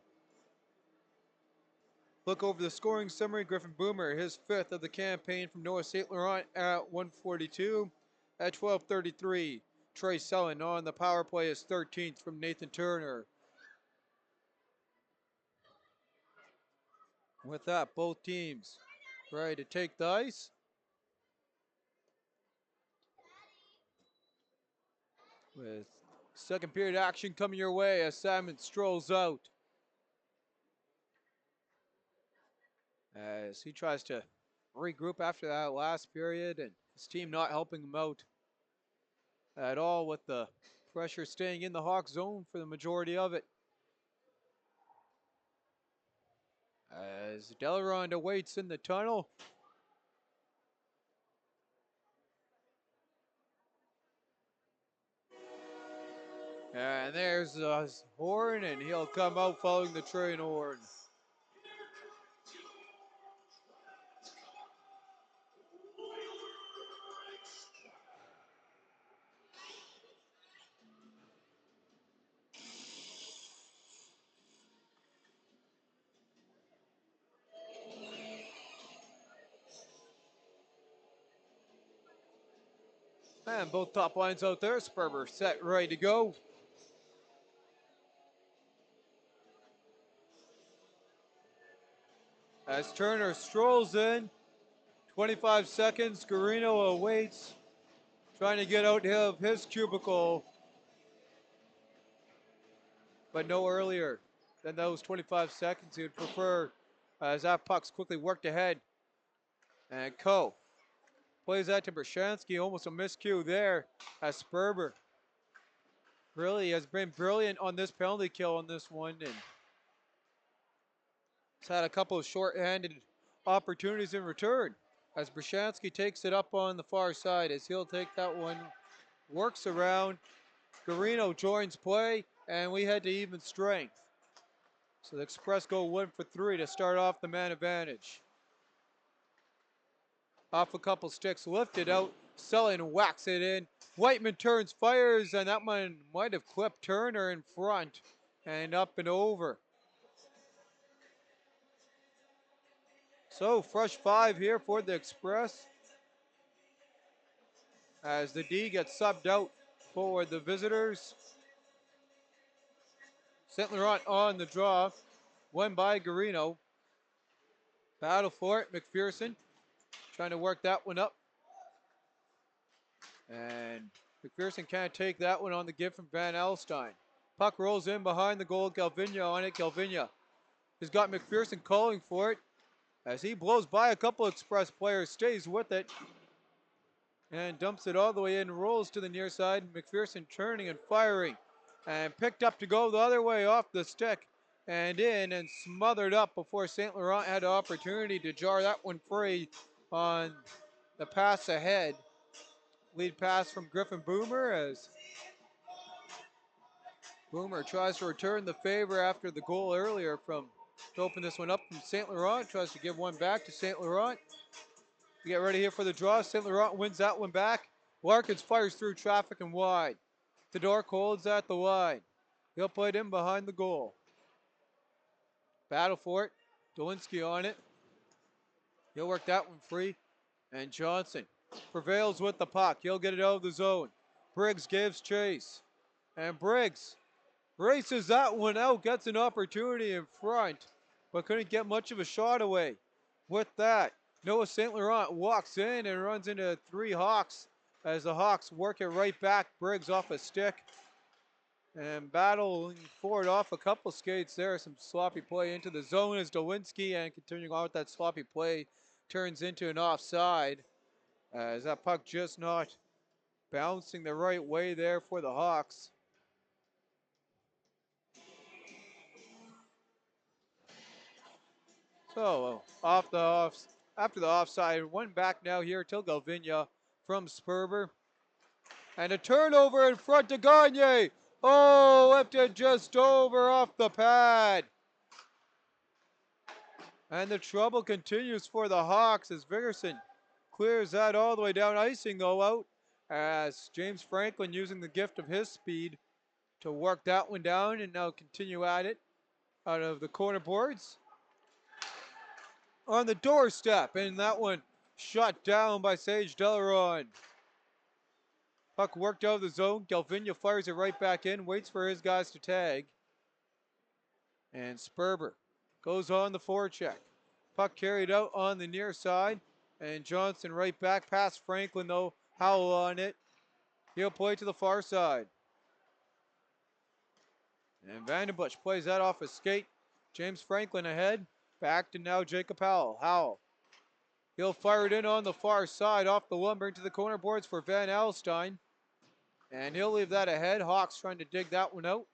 Look over the scoring summary. Griffin Boomer, his fifth of the campaign from North St. Laurent at 142. At 12:33, Trey Sullen on the power play is 13th from Nathan Turner. With that, both teams ready to take the ice. With second period action coming your way as Simon strolls out. As he tries to regroup after that last period, and his team not helping him out at all, with the pressure staying in the Hawk zone for the majority of it. As Delaronda waits in the tunnel. And there's his horn, and he'll come out following the train horn. And both top lines out there. Sperber set, ready to go. As Turner strolls in, 25 seconds, Garino awaits, trying to get out of his cubicle, but no earlier than those 25 seconds. He would prefer as that puck's quickly worked ahead. And Coe plays that to Brashansky, almost a miscue there as Sperber really has been brilliant on this penalty kill on this one, and he's had a couple of short-handed opportunities in return as Brashansky takes it up on the far side as he'll take that one, works around. Garino joins play, and we head to even strength. So the Express go 1 for 3 to start off the man advantage. Off a couple sticks, lifted out, Sullen whacks it in. Whiteman turns, fires, and that one might have clipped Turner in front and up and over. So fresh 5 here for the Express as the D gets subbed out for the visitors. St. Laurent on the draw, won by Garino. Battle for it, McPherson trying to work that one up. And McPherson can't take that one on the give from Van Alstyne. Puck rolls in behind the goal, Galvinia on it. Galvinia has got McPherson calling for it as he blows by a couple Express players, stays with it, and dumps it all the way in, rolls to the near side. McPherson turning and firing, and picked up to go the other way off the stick, and in and smothered up before St. Laurent had the opportunity to jar that one free on the pass ahead. Lead pass from Griffin Boomer as Boomer tries to return the favor after the goal earlier to open this one up from St. Laurent. Tries to give one back to St. Laurent. We get ready here for the draw. St. Laurent wins that one back. Larkins fires through traffic and wide. Fedork holds at the line. He'll play it in behind the goal. Battle for it. Dolinski on it. He'll work that one free. And Johnson prevails with the puck. He'll get it out of the zone. Briggs gives chase. And Briggs races that one out, gets an opportunity in front, but couldn't get much of a shot away. With that, Noah St. Laurent walks in and runs into 3 Hawks as the Hawks work it right back. Briggs off a stick and battling forward off a couple skates there. Some sloppy play into the zone as Dolinski, and continuing on with that sloppy play, turns into an offside as that puck just not bouncing the right way there for the Hawks. So after the offside, one back now here to Galvinia from Sperber. And a turnover in front to Gagne. Oh, lifted just over off the pad. And the trouble continues for the Hawks as Vigorson clears that all the way down, icing though out as James Franklin using the gift of his speed to work that one down and now continue at it out of the corner boards. On the doorstep, and that one shot down by Sage Delaron. Puck worked out of the zone. Galvinia fires it right back in, waits for his guys to tag. And Sperber goes on the forecheck. Puck carried out on the near side. And Johnson right back past Franklin though. Howell on it. He'll play to the far side. And Vandenbush plays that off his skate. James Franklin ahead. Back to now Jacob Howell. Howell. He'll fire it in on the far side off the lumber into the corner boards for Van Alstyne. And he'll leave that ahead. Hawks trying to dig that one out.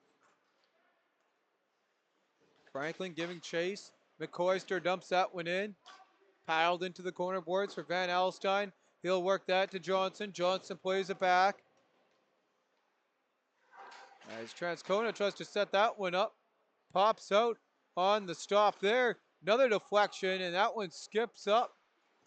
Franklin giving chase. McCoyster dumps that one in. Paddled into the corner boards for Van Alstyne. He'll work that to Johnson. Johnson plays it back. As Transcona tries to set that one up. Pops out on the stop there. Another deflection, and that one skips up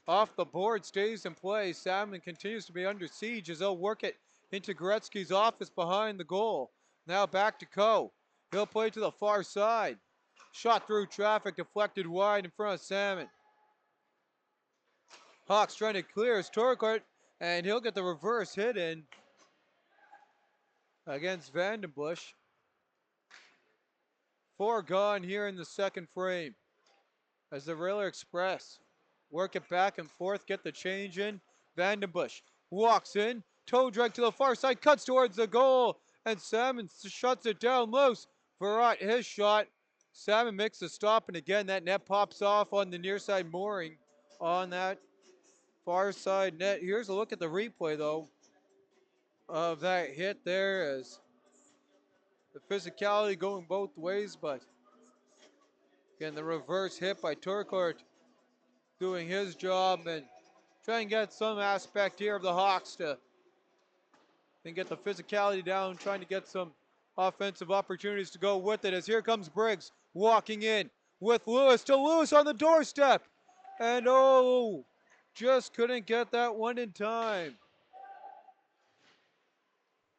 off the board, stays in play. Salmon continues to be under siege as they'll work it into Gretzky's office behind the goal. Now back to Coe. He'll play to the far side. Shot through traffic, deflected wide in front of Salmon. Hawks trying to clear his Torcourt, and he'll get the reverse hit in against Vandenbush. 4 gone here in the second frame as the Railer Express work it back and forth, get the change in. Vandenbush walks in, toe drag to the far side, cuts towards the goal, and Salmon shuts it down loose. Verrat, his shot. Salmon makes a stop, and again that net pops off on the near side mooring on that far side net. Here's a look at the replay though of that hit there, as the physicality going both ways, but again the reverse hit by Torcourt doing his job and trying to get some aspect here of the Hawks to and get the physicality down, trying to get some offensive opportunities to go with it, as here comes Briggs walking in with Lewis to Lewis on the doorstep, and oh, just couldn't get that one in time.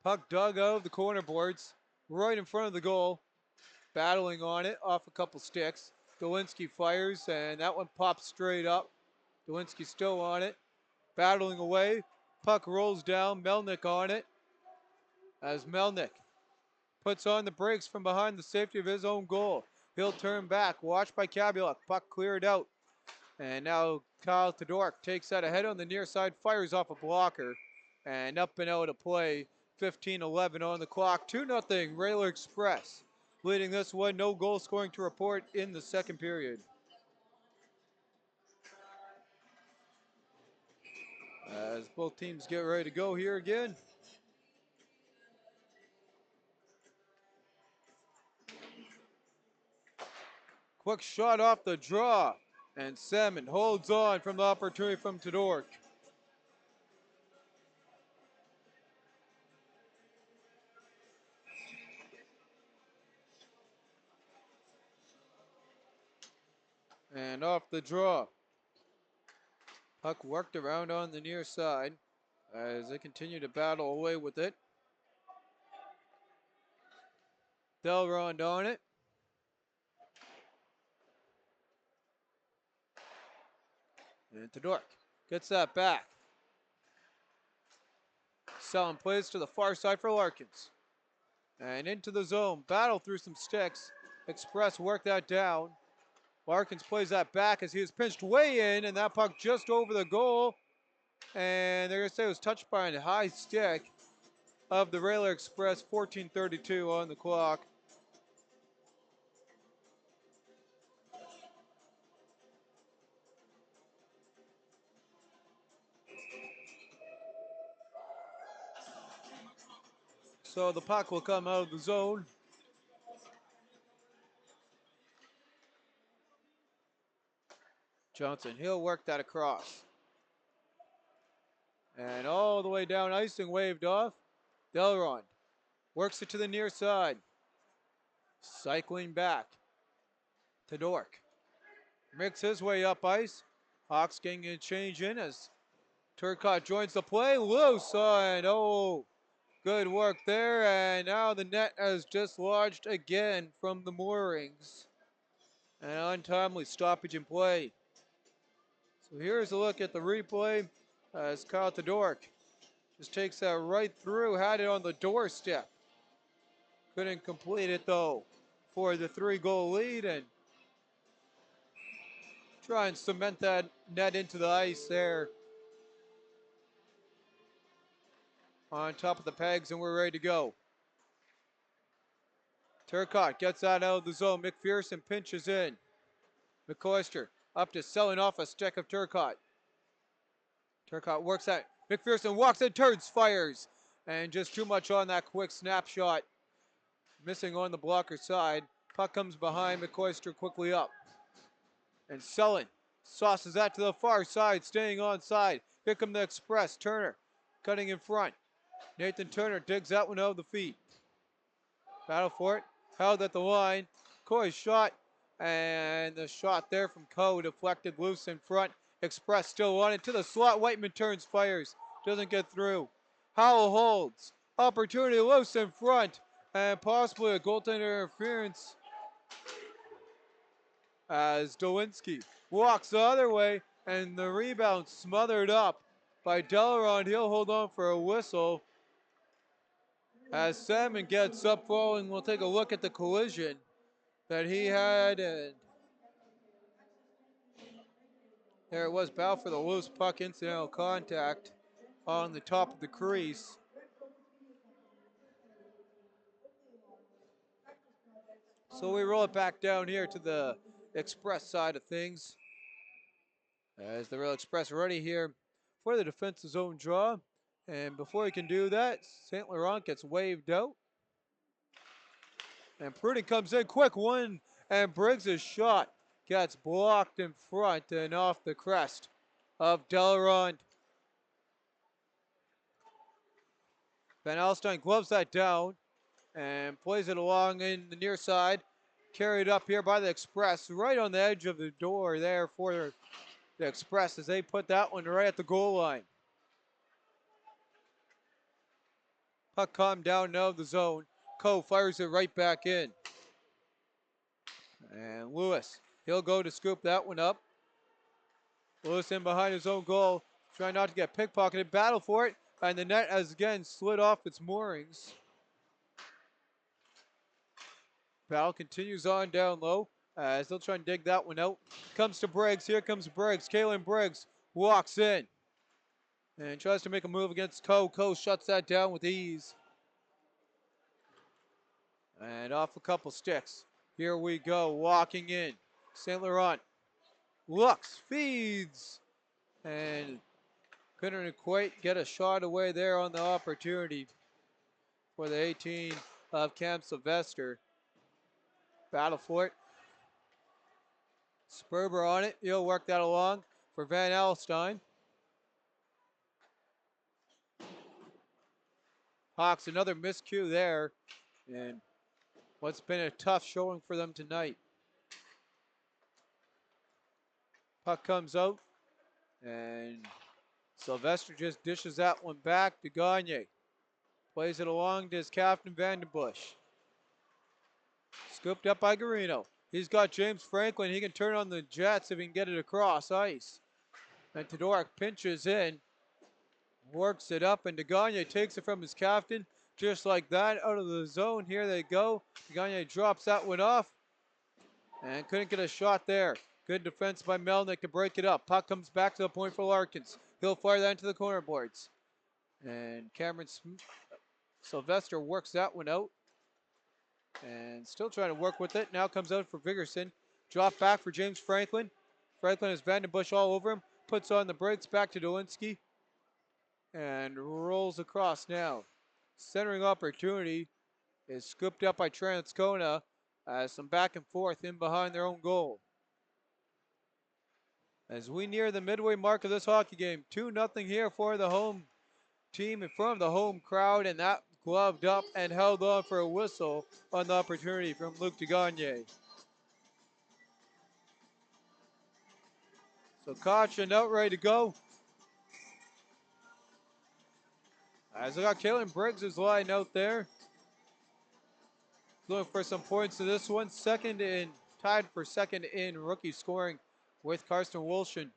Puck dug out of the corner boards right in front of the goal, battling on it off a couple sticks. Dolinski fires, and that one pops straight up. Dolinski still on it, battling away. Puck rolls down, Melnick on it, as Melnick puts on the brakes from behind the safety of his own goal. He'll turn back, watched by Kabulak. Puck cleared out, and now Kyle Todoruk takes that ahead on the near side, fires off a blocker, and up and out of play. 15-11 on the clock. 2-0 Railer Express leading this one. No goal scoring to report in the second period. As both teams get ready to go here again. Quick shot off the draw, and Salmon holds on from the opportunity from Todoruk. And off the draw. Puck worked around on the near side as they continue to battle away with it. Delrond on it. And Todoruk gets that back. Selling plays to the far side for Larkins. And into the zone. Battle through some sticks. Express work that down. Larkins plays that back as he is pinched way in, and that puck just over the goal. And they're going to say it was touched by a high stick of the Railer Express. 14:32 on the clock. So the puck will come out of the zone. Johnson, he'll work that across. And all the way down, icing waved off. Delron works it to the near side. Cycling back. Todoruk Makes his way up ice. Hawks getting a change in as Turcotte joins the play. Loose and oh, good work there. And now the net has dislodged again from the moorings. An untimely stoppage in play. So here's a look at the replay as Kyle Todoruk just takes that right through, had it on the doorstep. Couldn't complete it though for the 3-goal lead and try and cement that net into the ice there on top of the pegs, and we're ready to go. Turcotte gets that out of the zone. McPherson pinches in. McCoyster up to selling off a stick of Turcotte. Turcotte works that. McPherson walks and turns, fires. And just too much on that quick snapshot. Missing on the blocker side. Puck comes behind. McCoyster quickly up. And Sullen sauces that to the far side, staying onside. Here come the Express. Turner cutting in front. Nathan Turner digs that one out of the feet. Battle for it. Held at the line. Coy's shot. And the shot there from Coe deflected loose in front. Express still on it to the slot. Whiteman turns, fires. Doesn't get through. Howell holds. Opportunity loose in front. And possibly a goaltender interference as Dowinski walks the other way. And the rebound smothered up by Delaron. He'll hold on for a whistle. As Salmon gets up following, we'll take a look at the collision that he had. And there it was, battle for the loose puck, incidental contact on the top of the crease. So we roll it back down here to the Express side of things. As the Real Express ready here for the defensive zone draw. And before he can do that, St. Laurent gets waved out. And Pruden comes in quick, one, and Briggs' shot gets blocked in front and off the crest of Delaron. Van Alstyne gloves that down and plays it along in the near side. Carried up here by the Express, right on the edge of the door there for the Express as they put that one right at the goal line. Puck calmed down now of the zone. Coe fires it right back in. And Lewis, he'll go to scoop that one up. Lewis in behind his own goal, trying not to get pickpocketed. Battle for it, and the net has again slid off its moorings. Battle continues on down low as they'll try and dig that one out. Comes to Briggs. Here comes Briggs. Kalen Briggs walks in and tries to make a move against Coe. Coe shuts that down with ease. And off a couple sticks. Here we go, walking in. St. Laurent looks, feeds, and couldn't quite get a shot away there on the opportunity for the 18 of Cam Sylvester. Battle for it. Sperber on it. He'll work that along for Van Alstyne. Hawks, another miscue there. And what's been a tough showing for them tonight. Puck comes out. And Sylvester just dishes that one back to Gagne. Plays it along to his captain, Vandenbush. Scooped up by Garino. He's got James Franklin. He can turn on the Jets if he can get it across ice. And Todoruk pinches in. Works it up, and Gagne takes it from his captain. Just like that, out of the zone. Here they go. Gagne drops that one off. And couldn't get a shot there. Good defense by Melnick to break it up. Puck comes back to the point for Larkins. He'll fire that into the corner boards. And Cameron Sylvester works that one out. And still trying to work with it. Now comes out for Vigerson. Drop back for James Franklin. Franklin has Vandenbush all over him. Puts on the brakes back to Dolinski. And rolls across now. Centering opportunity is scooped up by Transcona. Some back and forth in behind their own goal. As we near the midway mark of this hockey game, 2-0 here for the home team in front of the home crowd, and that gloved up and held on for a whistle on the opportunity from Luc de Gagne. So Caution out, ready to go. As I got Kalen Briggs is lying out there. Looking for some points to this one. Tied for second in rookie scoring with Karsten Wilson.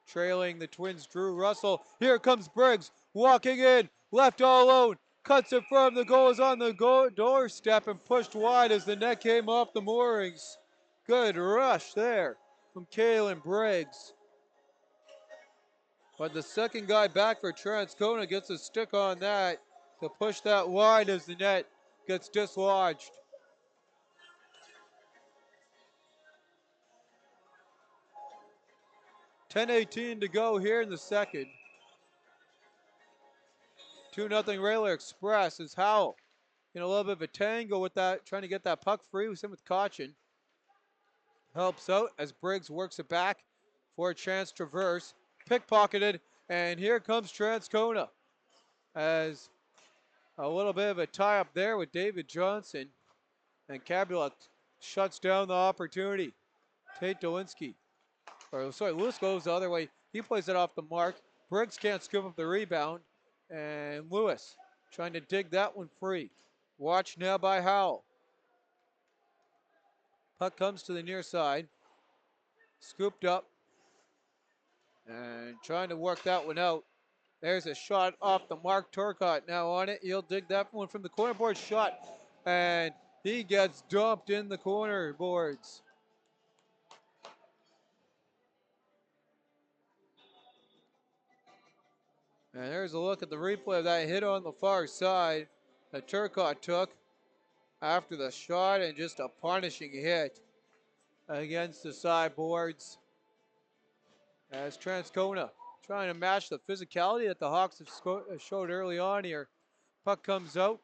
Trailing the Twins, Drew Russell. Here comes Briggs, walking in, left all alone. Cuts it from the goal, is on the doorstep and pushed wide as the net came off the moorings. Good rush there from Kalen Briggs. But the second guy back for Transcona gets a stick on that to push that wide as the net gets dislodged. 10:18 to go here in the second. 2-0 Railer Express as Howell in a little bit of a tangle with that, trying to get that puck free. Was him with Caution. Helps out as Briggs works it back for a chance traverse. Pickpocketed, and here comes Transcona as a little bit of a tie up there with David Johnson. And Cabula shuts down the opportunity. Tate Dolinski, Lewis goes the other way. He plays it off the mark. Briggs can't scoop up the rebound. And Lewis trying to dig that one free. Watch now by Howell. Puck comes to the near side. Scooped up. And trying to work that one out. There's a shot off the mark. Turcotte now on it. He'll dig that one from the corner board shot. And he gets dumped in the corner boards. And there's a look at the replay of that hit on the far side that Turcotte took after the shot, and just a punishing hit against the sideboards. As Transcona trying to match the physicality that the Hawks have showed early on here. Puck comes out.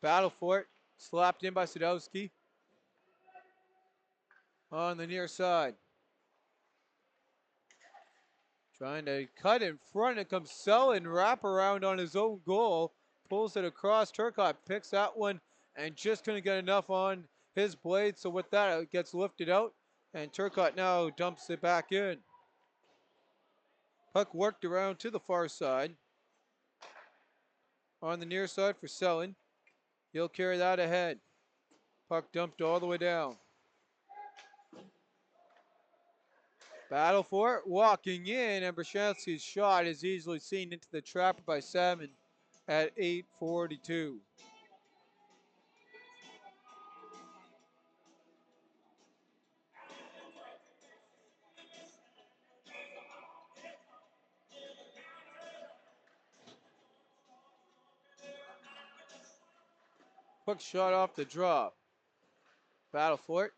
Battle for it. Slapped in by Sadowski. On the near side. Trying to cut in front. It comes Selin, wrap around on his own goal. Pulls it across. Turcotte picks that one and just couldn't get enough on his blade. So with that, it gets lifted out. And Turcotte now dumps it back in. Puck worked around to the far side. On the near side for Selin. He'll carry that ahead. Puck dumped all the way down. Battle for it, walking in, and Brashansky's shot is easily seen into the trap by Salmon at 8:42. Quick shot off the draw. Battle for it.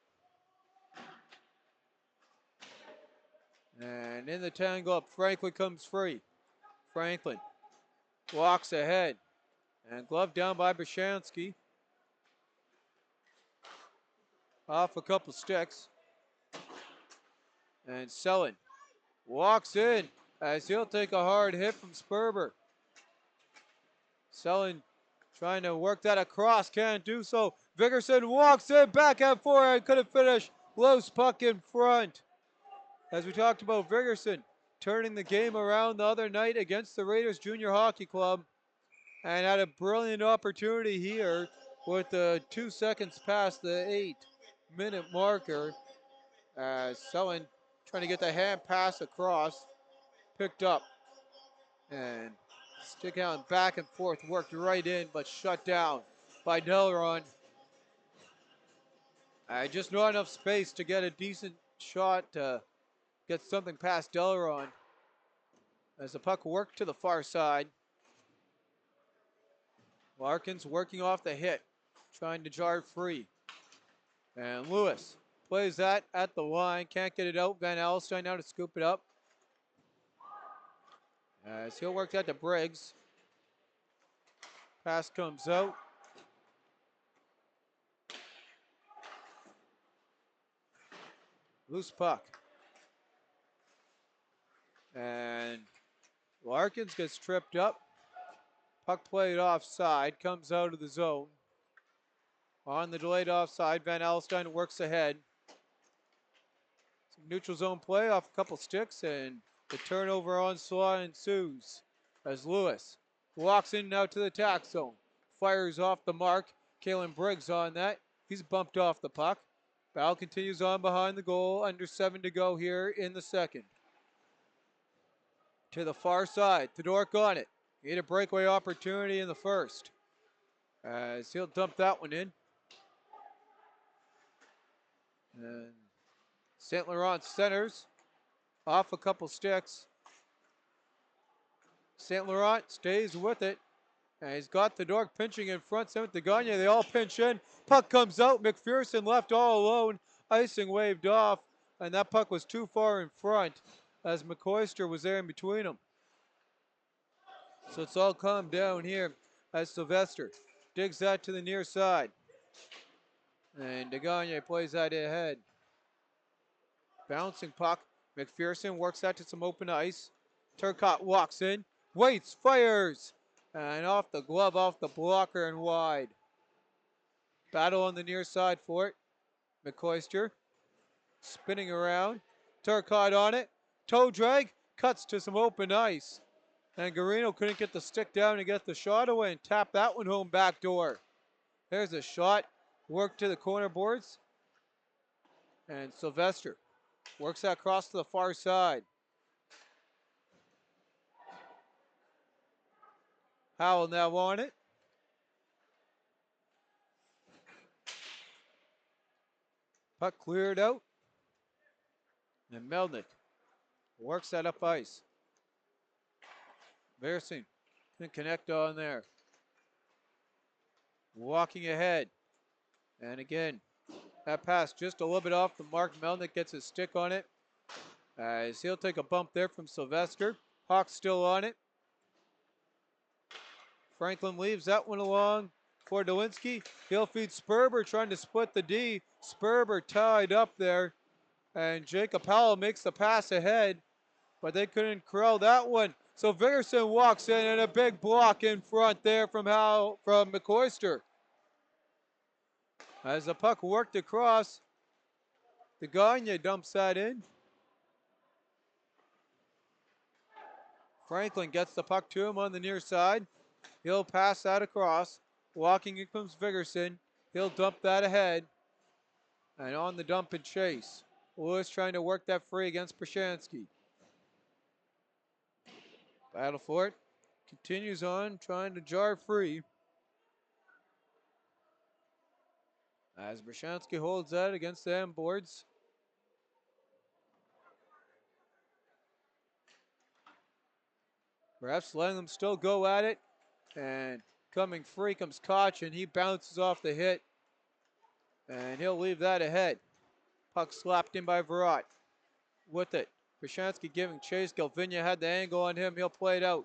And in the tangle up, Franklin comes free. Franklin walks ahead. And glove down by Brashansky. Off a couple sticks. And Selin walks in as he'll take a hard hit from Sperber. Selin trying to work that across, can't do so. Vigerson walks in, back at forehand, couldn't finish. Loose puck in front. As we talked about Vigerson turning the game around the other night against the Raiders Junior Hockey Club, and had a brilliant opportunity here with the 2 seconds past the 8-minute marker. Selin trying to get the hand pass across, picked up, and stick out back and forth, worked right in, but shut down by Deleron. Just not enough space to get a decent shot to get something past Deleron. As the puck worked to the far side. Larkins working off the hit, trying to jar free. And Lewis plays that at the line, can't get it out. Van Alstyne now to scoop it up. As he'll work that to Briggs. Pass comes out. Loose puck. And Larkins gets tripped up. Puck played offside, comes out of the zone. On the delayed offside, Van Alstyne works ahead. Some neutral zone play off a couple sticks, and the turnover onslaught ensues as Lewis walks in now to the attack zone. Fires off the mark. Kalen Briggs on that. He's bumped off the puck. Battle continues on behind the goal. Under 7 to go here in the second. To the far side. Todork on it. He had a breakaway opportunity in the first. As he'll dump that one in. And St. Laurent centers off a couple sticks. St. Laurent stays with it. And he's got Todork pinching in front. Same with Gagne. They all pinch in. Puck comes out. McPherson left all alone. Icing waved off. And that puck was too far in front as McCoyster was there in between them. So it's all calmed down here as Sylvester digs that to the near side. And Gagne plays that ahead. Bouncing puck. McPherson works that to some open ice. Turcotte walks in. Waits. Fires. And off the glove, off the blocker and wide. Battle on the near side for it. McCoyster spinning around. Turcotte on it. Toe drag. Cuts to some open ice. And Garino couldn't get the stick down and get the shot away and tap that one home back door. There's a shot. Work to the corner boards. And Sylvester works that across to the far side. Howell now on it. Puck cleared out. And Melnick works that up ice. Bersing can connect on there. Walking ahead. And again, that pass just a little bit off the mark. Melnick gets his stick on it. As he'll take a bump there from Sylvester. Hawks still on it. Franklin leaves that one along for Dolinsky. He'll feed Sperber trying to split the D. Sperber tied up there. And Jacob Howell makes the pass ahead. But they couldn't corral that one. So Viggerson walks in and a big block in front there from McCoyster. As the puck worked across, Gagne dumps that in. Franklin gets the puck to him on the near side. He'll pass that across. Walking in comes Viggerson. He'll dump that ahead. And on the dump and chase. Lewis trying to work that free against Brashansky. Battle for it. Continues on, trying to jar free. As Brashansky holds that against the end boards. Perhaps letting them still go at it. And coming free comes Koch, and he bounces off the hit. And he'll leave that ahead. Puck slapped in by Virat. With it. Brashansky giving chase. Galvinia had the angle on him. He'll play it out.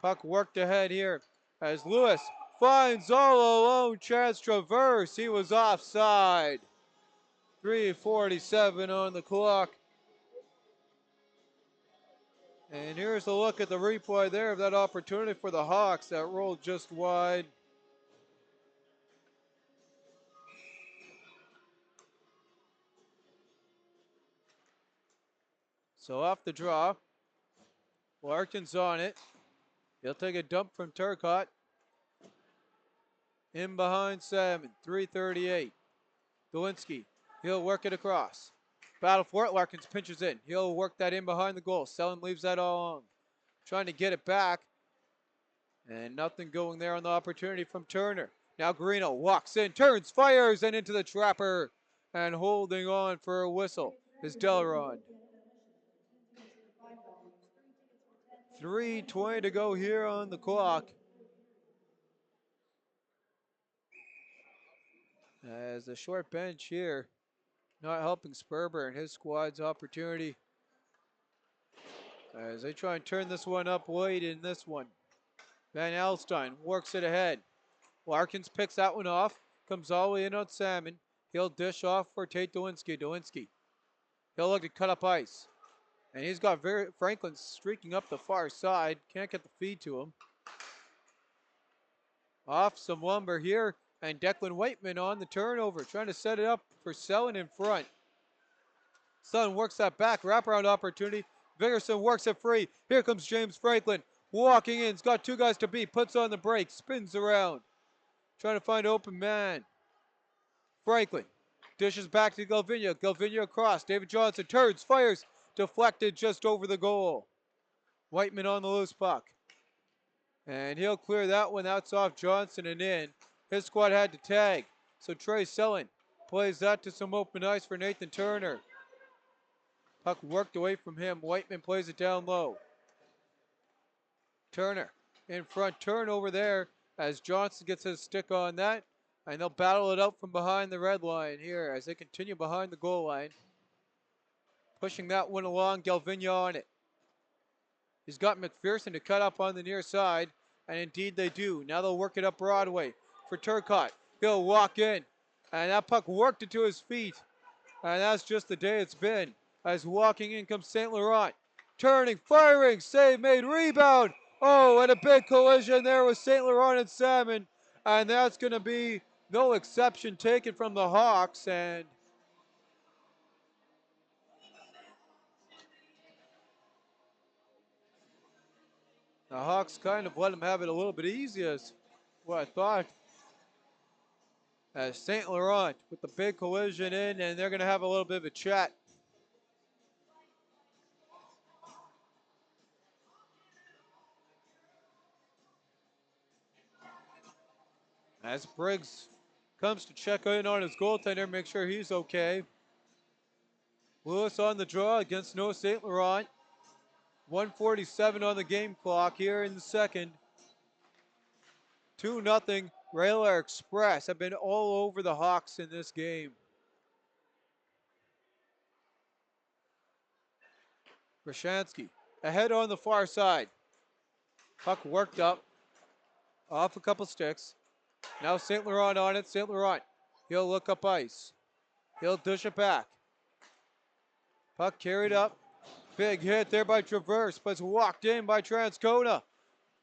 Puck worked ahead here as Lewis finds all alone chance traverse. He was offside. 3:47 on the clock. And here's a look at the replay there of that opportunity for the Hawks that rolled just wide. So off the draw, Larkin's on it. He'll take a dump from Turcotte. In behind Salmon, 3:38. Dolinsky, he'll work it across. Battle for it, Larkins pinches in. He'll work that in behind the goal. Selin leaves that all on. Trying to get it back. And nothing going there on the opportunity from Turner. Now Garino walks in, turns, fires, and into the trapper. And holding on for a whistle is Delron. 3:20 to go here on the clock. As the short bench here, not helping Sperber and his squad's opportunity. As they try and turn this one up late in this one. Van Alstyne works it ahead. Larkins picks that one off. Comes all the way in on Salmon. He'll dish off for Tate Dolinsky. Dolinsky. He'll look to cut up ice. And he's got Franklin streaking up the far side. Can't get the feed to him. Off some lumber here. And Declan Waitman on the turnover. Trying to set it up for Selin in front. Sun works that back, wraparound opportunity. Vigorson works it free. Here comes James Franklin. Walking in, he's got two guys to beat, puts on the brake, spins around. Trying to find open man. Franklin dishes back to Galvinia. Galvinia across. David Johnson turns, fires. Deflected just over the goal. Whiteman on the loose puck. And he'll clear that one. That's off Johnson and in. His squad had to tag. So Trey Selling plays that to some open ice for Nathan Turner. Puck worked away from him. Whiteman plays it down low. Turner in front. Turnover there as Johnson gets his stick on that. And they'll battle it out from behind the red line here as they continue behind the goal line. Pushing that one along. Galvinia on it. He's got McPherson to cut up on the near side. And indeed they do. Now they'll work it up Broadway for Turcotte. He'll walk in. And that puck worked it to his feet. And that's just the day it's been. As walking in comes St. Laurent. Turning, firing, save made, rebound. Oh, and a big collision there with St. Laurent and Salmon. And that's going to be no exception taken from the Hawks. And the Hawks kind of let him have it a little bit easy as what I thought. As St. Laurent with the big collision in, and they're going to have a little bit of a chat. As Briggs comes to check in on his goaltender, make sure he's okay. Lewis on the draw against Noah St. Laurent. 1:47 on the game clock here in the second. 2-0. Raylor Express have been all over the Hawks in this game. Brashansky ahead on the far side. Puck worked up. Off a couple sticks. Now St. Laurent on it. St. Laurent. He'll look up ice. He'll dish it back. Puck carried up. Big hit there by Traverse, but it's walked in by Transcona.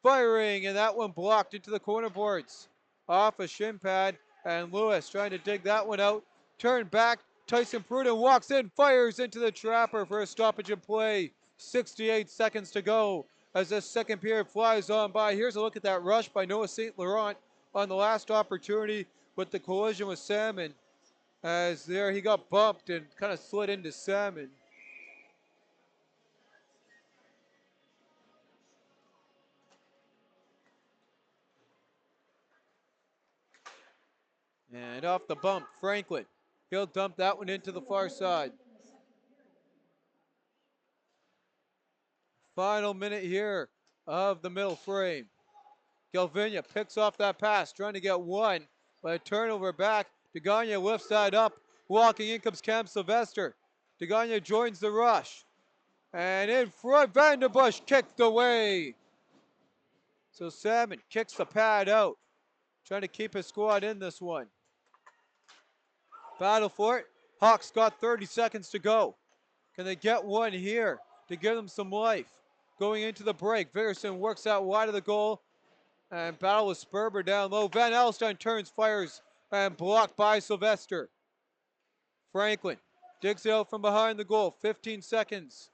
Firing, and that one blocked into the corner boards. Off a shin pad, and Lewis trying to dig that one out. Turn back. Tyson Pruden walks in, fires into the trapper for a stoppage in play. 68 seconds to go as this second period flies on by. Here's a look at that rush by Noah St. Laurent on the last opportunity with the collision with Salmon. As there he got bumped and kind of slid into Salmon. And off the bump, Franklin. He'll dump that one into the far side. Final minute here of the middle frame. Galvinia picks off that pass, trying to get one, but a turnover back. DeGagne lifts that up. Walking in comes Cam Sylvester. DeGagne joins the rush. And in front, Vandenbush kicked away. So Salmon kicks the pad out, trying to keep his squad in this one. Battle for it. Hawks got 30 seconds to go. Can they get one here to give them some life? Going into the break, Vigorson works out wide of the goal. And battle with Sperber down low. Van Alstyne turns, fires, and blocked by Sylvester. Franklin digs it out from behind the goal. 15 seconds.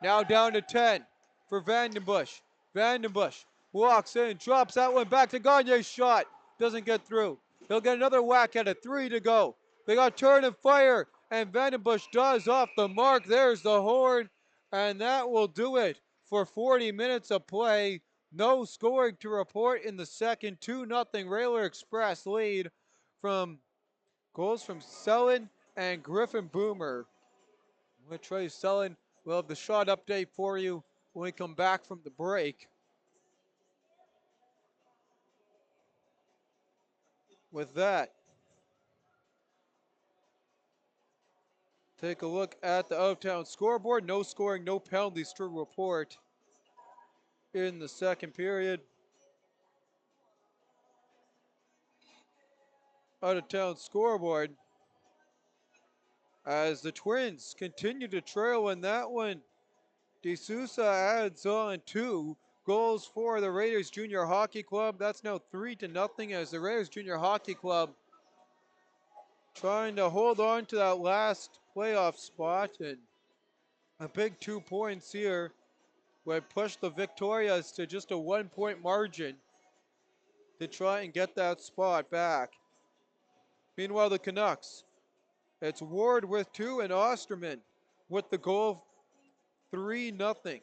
Now down to 10 for Vandenbush. Vandenbush walks in, drops that one back to Gagne's shot. Doesn't get through. He'll get another whack at it. 3 to go. They got turn and fire, and Vandenbush does off the mark. There's the horn, and that will do it for 40 minutes of play. No scoring to report in the second. 2-0 Raylor Express lead from goals from Sellen and Griffin Boomer. With Trey Sellen, we'll have the shot update for you when we come back from the break. With that, take a look at the out-of-town scoreboard. No scoring, no penalties to report in the second period. Out-of-town scoreboard as the Twins continue to trail in that one. De Sousa adds on 2 goals for the Raiders Junior Hockey Club. That's now 3-0 as the Raiders Junior Hockey Club trying to hold on to that last playoff spot, and a big 2 points here would push the Victorias to just a 1 point margin to try and get that spot back. Meanwhile, the Canucks, it's Ward with two and Osterman with the goal. 3-0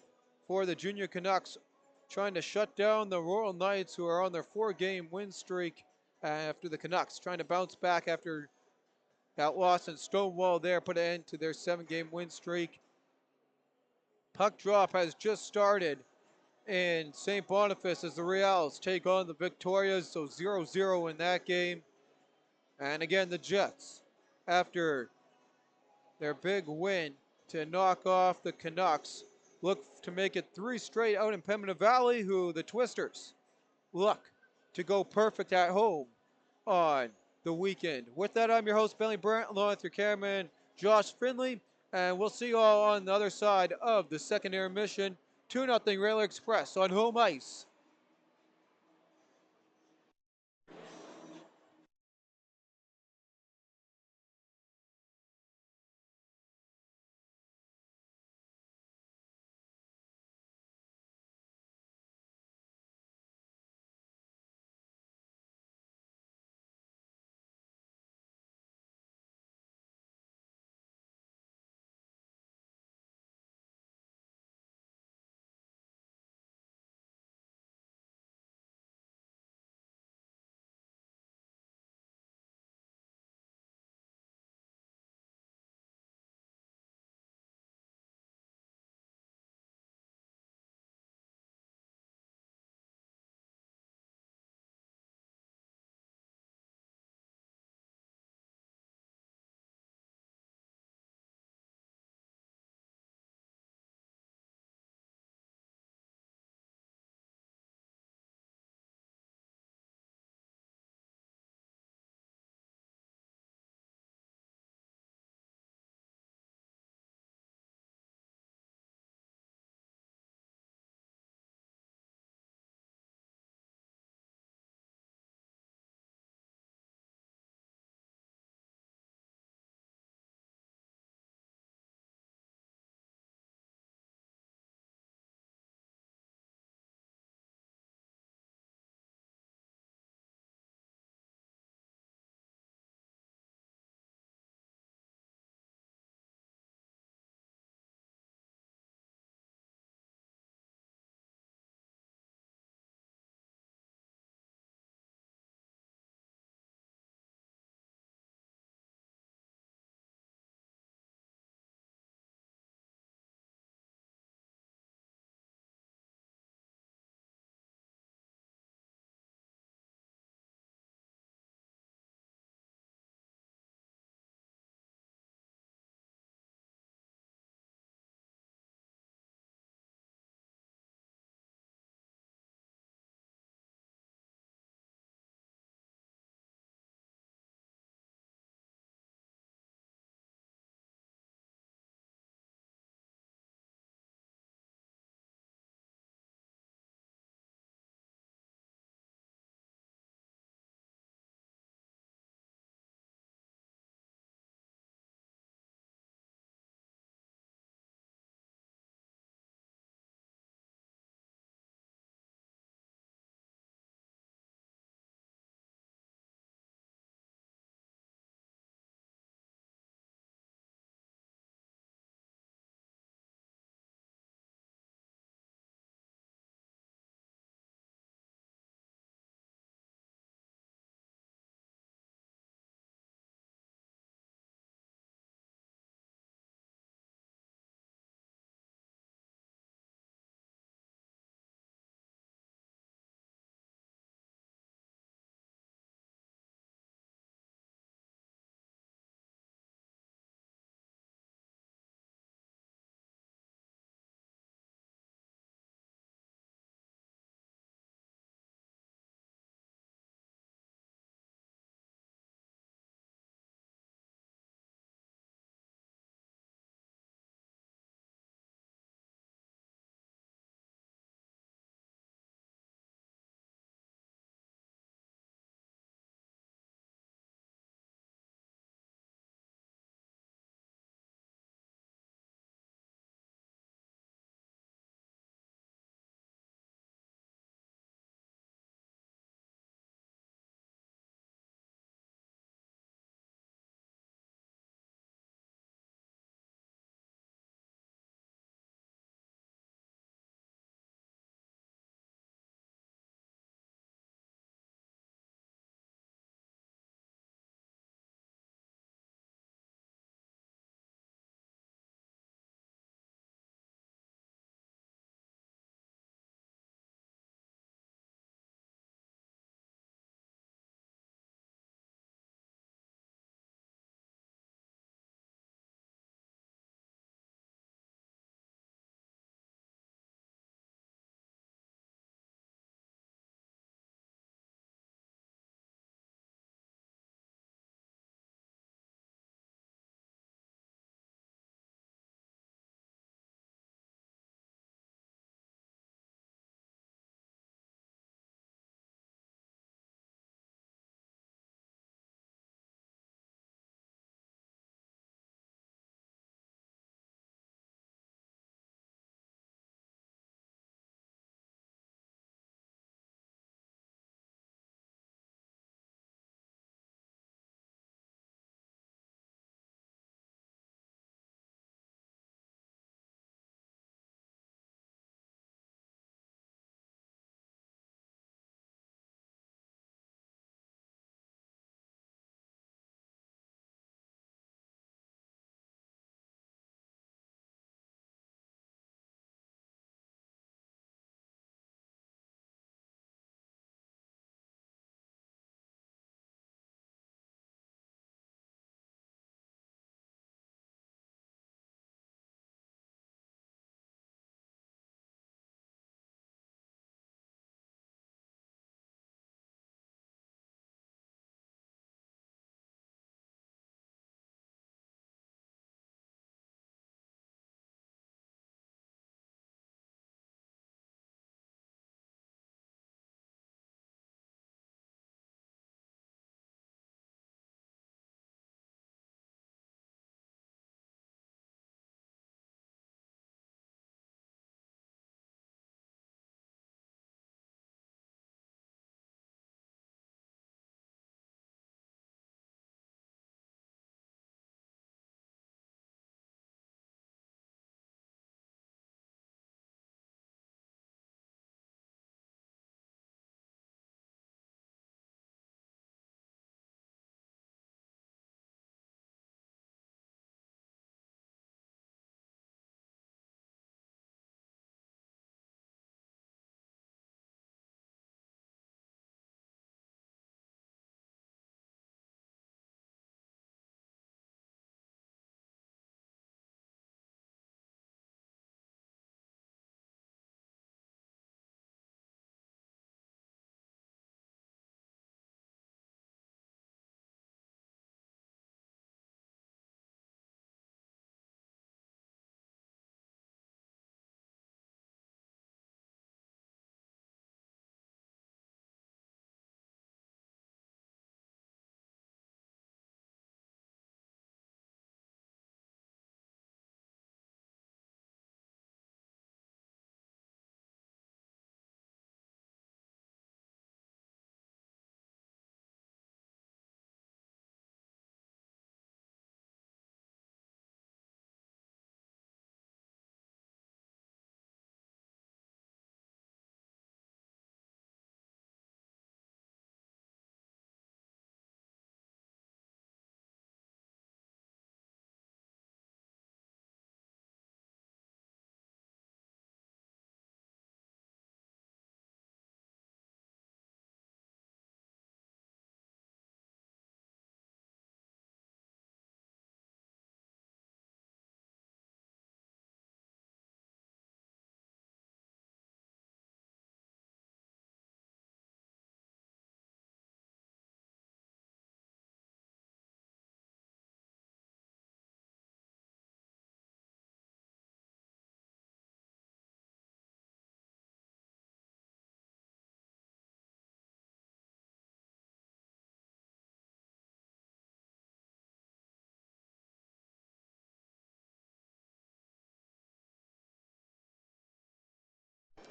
for the Junior Canucks, trying to shut down the Royal Knights, who are on their 4-game win streak after the Canucks, trying to bounce back after that loss in Stonewall there, put an end to their 7-game win streak. Puck drop has just started in St. Boniface as the Reals take on the Victorias, so 0-0 in that game. And again, the Jets, after their big win to knock off the Canucks, look to make it 3 straight out in Pembina Valley, who the Twisters look to go perfect at home on the weekend. With that, I'm your host, Bentley Brandt, along with your cameraman, Josh Finley, and we'll see you all on the other side of the second intermission. 2-0 Railway Express on home ice.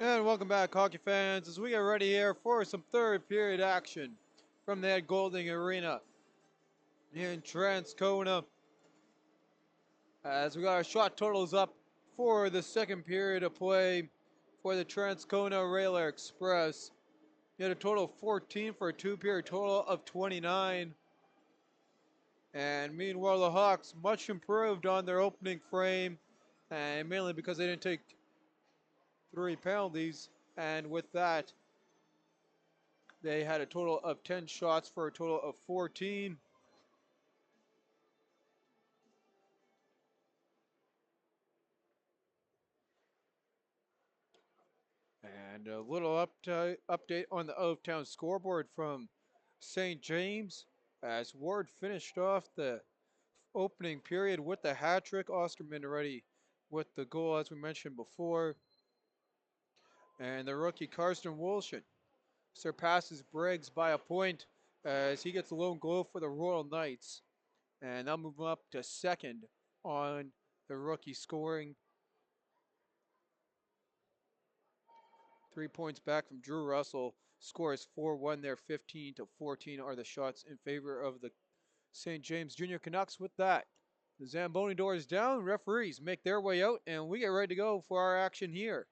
And welcome back, hockey fans, as we get ready here for some third period action from the Ed Golding Arena in Transcona. As we got our shot totals up for the second period of play for the Transcona Rail Express. You had a total of 14 for a two-period total of 29. And meanwhile, the Hawks much improved on their opening frame, and mainly because they didn't take 3 penalties. And with that, they had a total of 10 shots for a total of 14. And a little update on the out-of-town scoreboard from St. James, as Ward finished off the opening period with the hat trick. Osterman already with the goal, as we mentioned before. And the rookie Karsten Wolshin surpasses Briggs by a point as he gets a lone goal for the Royal Knights. And they'll move up to second on the rookie scoring. 3 points back from Drew Russell. Score is 4-1 there. 15-14 are the shots in favor of the St. James Junior Canucks. With that, the Zamboni door is down. Referees make their way out, and we get ready to go for our action here.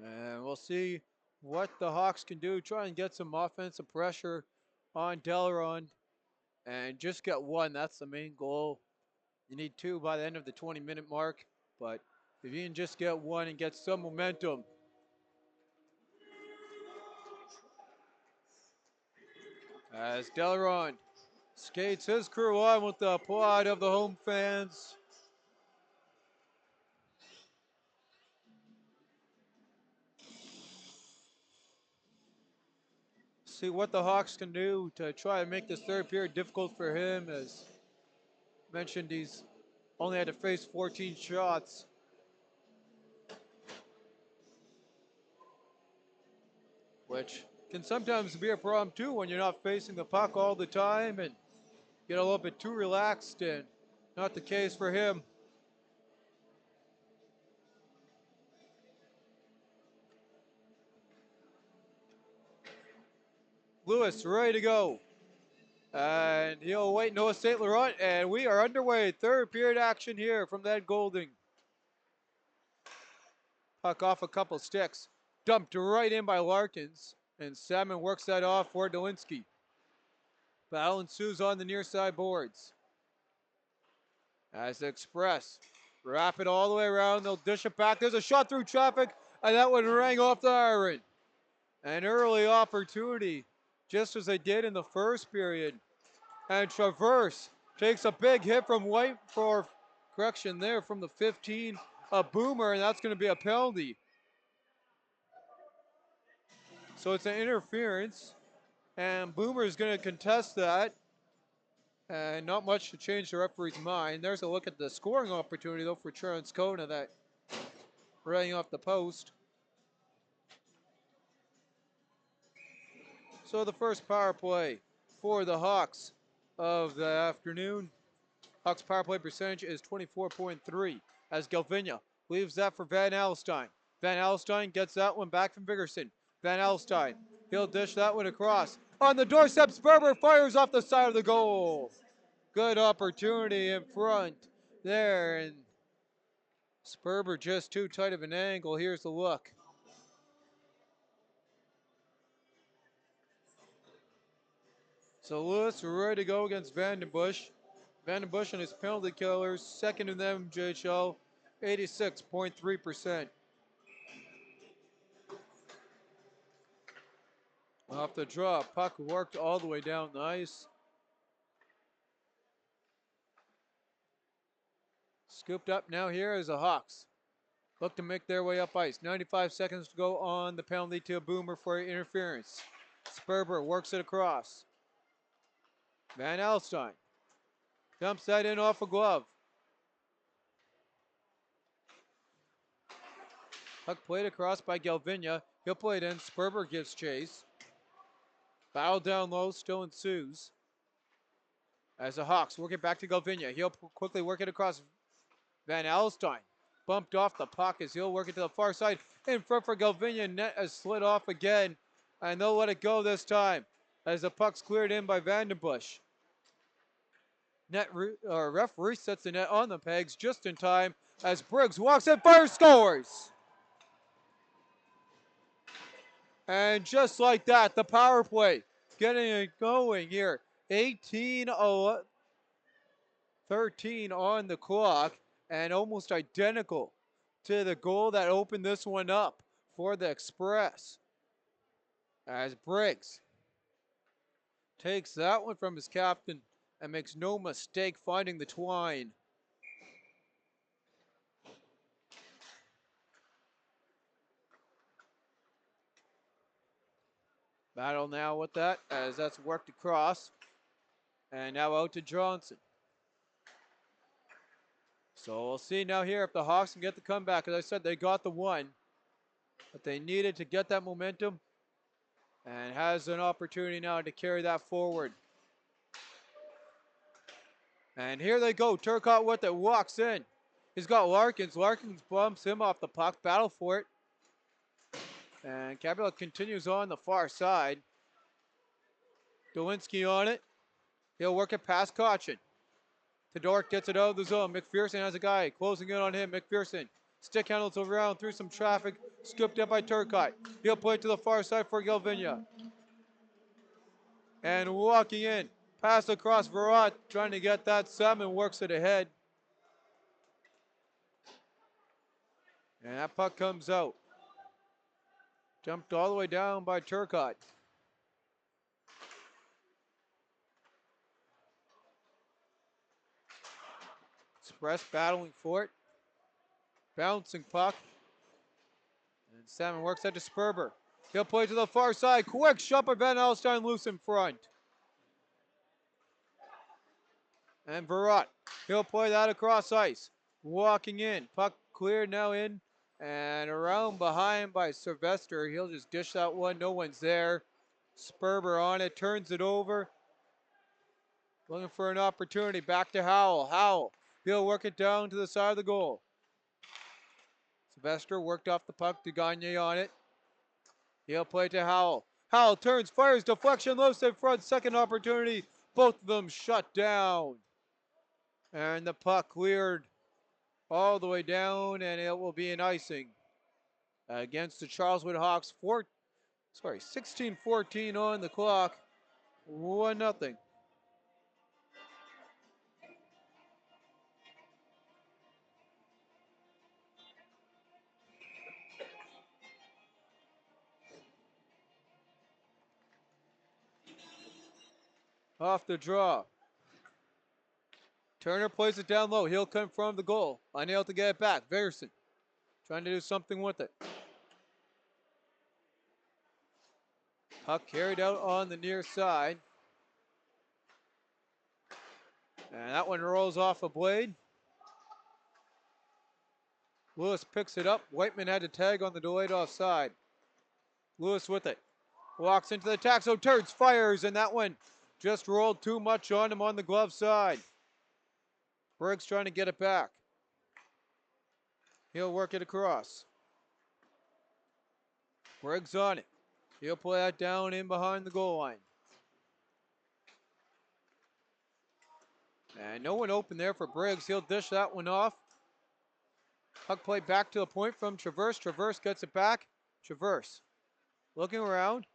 And we'll see what the Hawks can do. Try and get some offensive pressure on Delaron and just get one. That's the main goal. You need 2 by the end of the 20-minute mark, but if you can just get one and get some momentum. As Delaron skates his crew on with the applaud of the home fans. See what the Hawks can do to try and make this third period difficult for him. As mentioned, he's only had to face 14 shots. Which can sometimes be a problem too when you're not facing the puck all the time and get a little bit too relaxed, and not the case for him. Lewis ready to go. And he'll wait Noah St. Laurent, and we are underway. Third period action here from Ed Golding. Puck off a couple sticks. Dumped right in by Larkins, and Salmon works that off for Dolinsky. Battle ensues on the near side boards. As the Express wrap it all the way around, they'll dish it back. There's a shot through traffic, and that one rang off the iron. An early opportunity, just as they did in the first period. And Traverse takes a big hit from White for correction there from the 15. A boomer, and that's going to be a penalty. So it's an interference, and Boomer is going to contest that. And not much to change the referee's mind. There's a look at the scoring opportunity, though, for Transcona, that running off the post. So the first power play for the Hawks of the afternoon. Hawks power play percentage is 24.3 as Galvinia leaves that for Van Alstyne. Van Alstyne gets that one back from Vigorson. Van Alstyne, he'll dish that one across. On the doorstep, Sperber fires off the side of the goal. Good opportunity in front there, and Sperber just too tight of an angle. Here's the look. So Lewis ready to go against Vandenbush. Vandenbush and his penalty killers, second in the MJHL, 86.3%. Off the draw, puck worked all the way down the ice. Scooped up now here is the Hawks. Look to make their way up ice. 95 seconds to go on the penalty to a Boomer for interference. Sperber works it across. Van Alstyne dumps that in off a glove. Puck played across by Galvinia. He'll play it in. Sperber gives chase. Battle down low still ensues. As the Hawks work it back to Galvinia. He'll quickly work it across Van Alstyne. Bumped off the puck as he'll work it to the far side. In front for Galvinia. Net has slid off again. And they'll let it go this time as the puck's cleared in by Vandenbush. Ref resets the net on the pegs just in time as Briggs walks in, fires, scores! And just like that, the power play getting it going here. 13 on the clock and almost identical to the goal that opened this one up for the Express. As Briggs takes that one from his captain and makes no mistake finding the twine. Battle now with that as that's worked across. And now out to Johnson. So we'll see now here if the Hawks can get the comeback. As I said, they got the one, but they needed to get that momentum and has an opportunity now to carry that forward. And here they go. Turcotte with it, walks in. He's got Larkins. Larkins bumps him off the puck. Battle for it. And Capella continues on the far side. Dolinsky on it. He'll work it past Caution. Todoric gets it out of the zone. McPherson has a guy closing in on him. McPherson stick handles around through some traffic. Scooped up by Turcotte. He'll play it to the far side for Galvinia. And walking in. Pass across Verrat. Trying to get that. Salmon works it ahead. And that puck comes out. Jumped all the way down by Turcotte. Express battling for it. Bouncing puck. And Salmon works that to Sperber. He'll play to the far side. Quick shot by Van Alstyne loose in front. And Verrat. He'll play that across ice. Walking in. Puck cleared now in. And around behind by Sylvester. He'll just dish that one. No one's there. Sperber on it. Turns it over. Looking for an opportunity. Back to Howell. Howell. He'll work it down to the side of the goal. Sylvester worked off the puck. Gagne on it. He'll play to Howell. Howell turns, fires, deflection, loose in front. Second opportunity. Both of them shut down. And the puck cleared all the way down, and it will be an icing against the Charleswood Hawks. 16-14 on the clock. 1-0. Off the draw. Turner plays it down low. He'll come from the goal. Unable to get it back. Viggerson trying to do something with it. Puck carried out on the near side. And that one rolls off a blade. Lewis picks it up. Whiteman had to tag on the delayed offside. Lewis with it. Walks into the attack, so turns, fires, and that one just rolled too much on him on the glove side. Briggs trying to get it back. He'll work it across. Briggs on it. He'll play that down in behind the goal line. And no one open there for Briggs. He'll dish that one off. Puck play back to the point from Traverse. Traverse gets it back. Traverse looking around.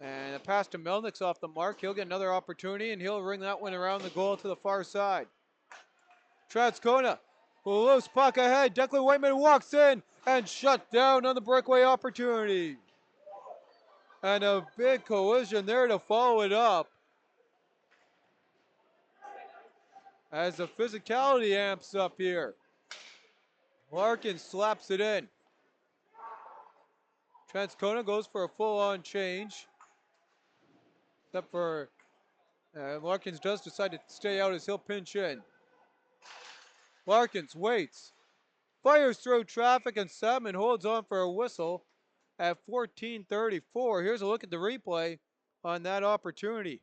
And a pass to Melnick's off the mark. He'll get another opportunity, and he'll ring that one around the goal to the far side. Transcona, loose puck ahead. Declan Whiteman walks in and shut down on the breakaway opportunity. And a big collision there to follow it up. As the physicality amps up here. Larkin slaps it in. Transcona goes for a full-on change. Except for Larkins does decide to stay out as he'll pinch in. Larkins waits. Fires through traffic, and Salmon holds on for a whistle at 14:34. Here's a look at the replay on that opportunity.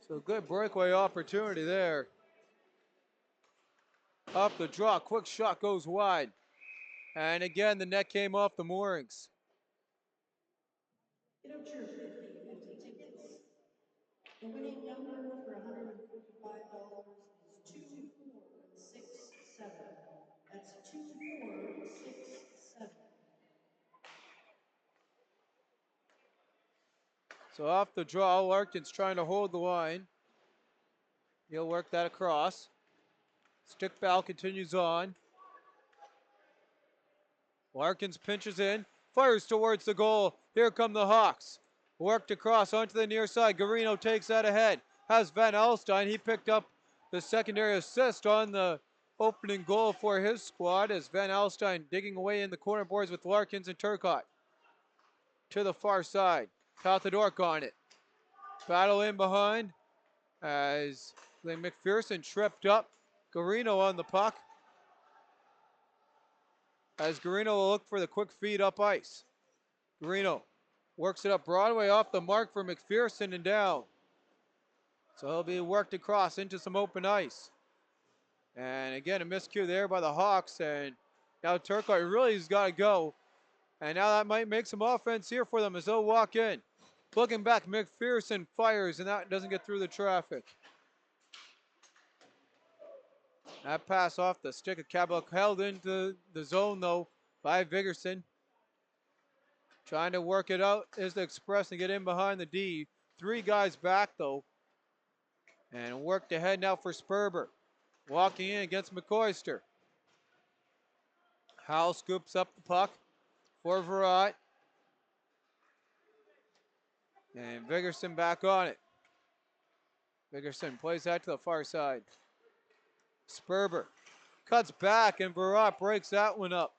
So good breakaway opportunity there. Up the draw, quick shot goes wide. And again, the net came off the moorings. Get up your 50 tickets. The winning number for $145 is 2467. That's 2467. So off the draw, Larkin's trying to hold the line. He'll work that across. Stick foul continues on. Larkins pinches in, fires towards the goal. Here come the Hawks. Worked across onto the near side. Garino takes that ahead. Has Van Alstyne. He picked up the secondary assist on the opening goal for his squad as Van Alstyne digging away in the corner boards with Larkins and Turcotte. To the far side. Calthadork on it. Battle in behind as McPherson tripped up. Garino on the puck. As Garino will look for the quick feed up ice. Garino works it up Broadway off the mark for McPherson and down. So he'll be worked across into some open ice. And again, a miscue there by the Hawks. And now Turcotte really has got to go. And now that might make some offense here for them as they'll walk in. Looking back, McPherson fires, and that doesn't get through the traffic. That pass off the stick of Kabak, held into the zone, though, by Vigerson. Trying to work it out is the Express and get in behind the D. 3 guys back, though. And worked ahead now for Sperber. Walking in against McCoyster. Howell scoops up the puck for Verrat. And Vigerson back on it. Vigerson plays that to the far side. Sperber cuts back and Verrat breaks that one up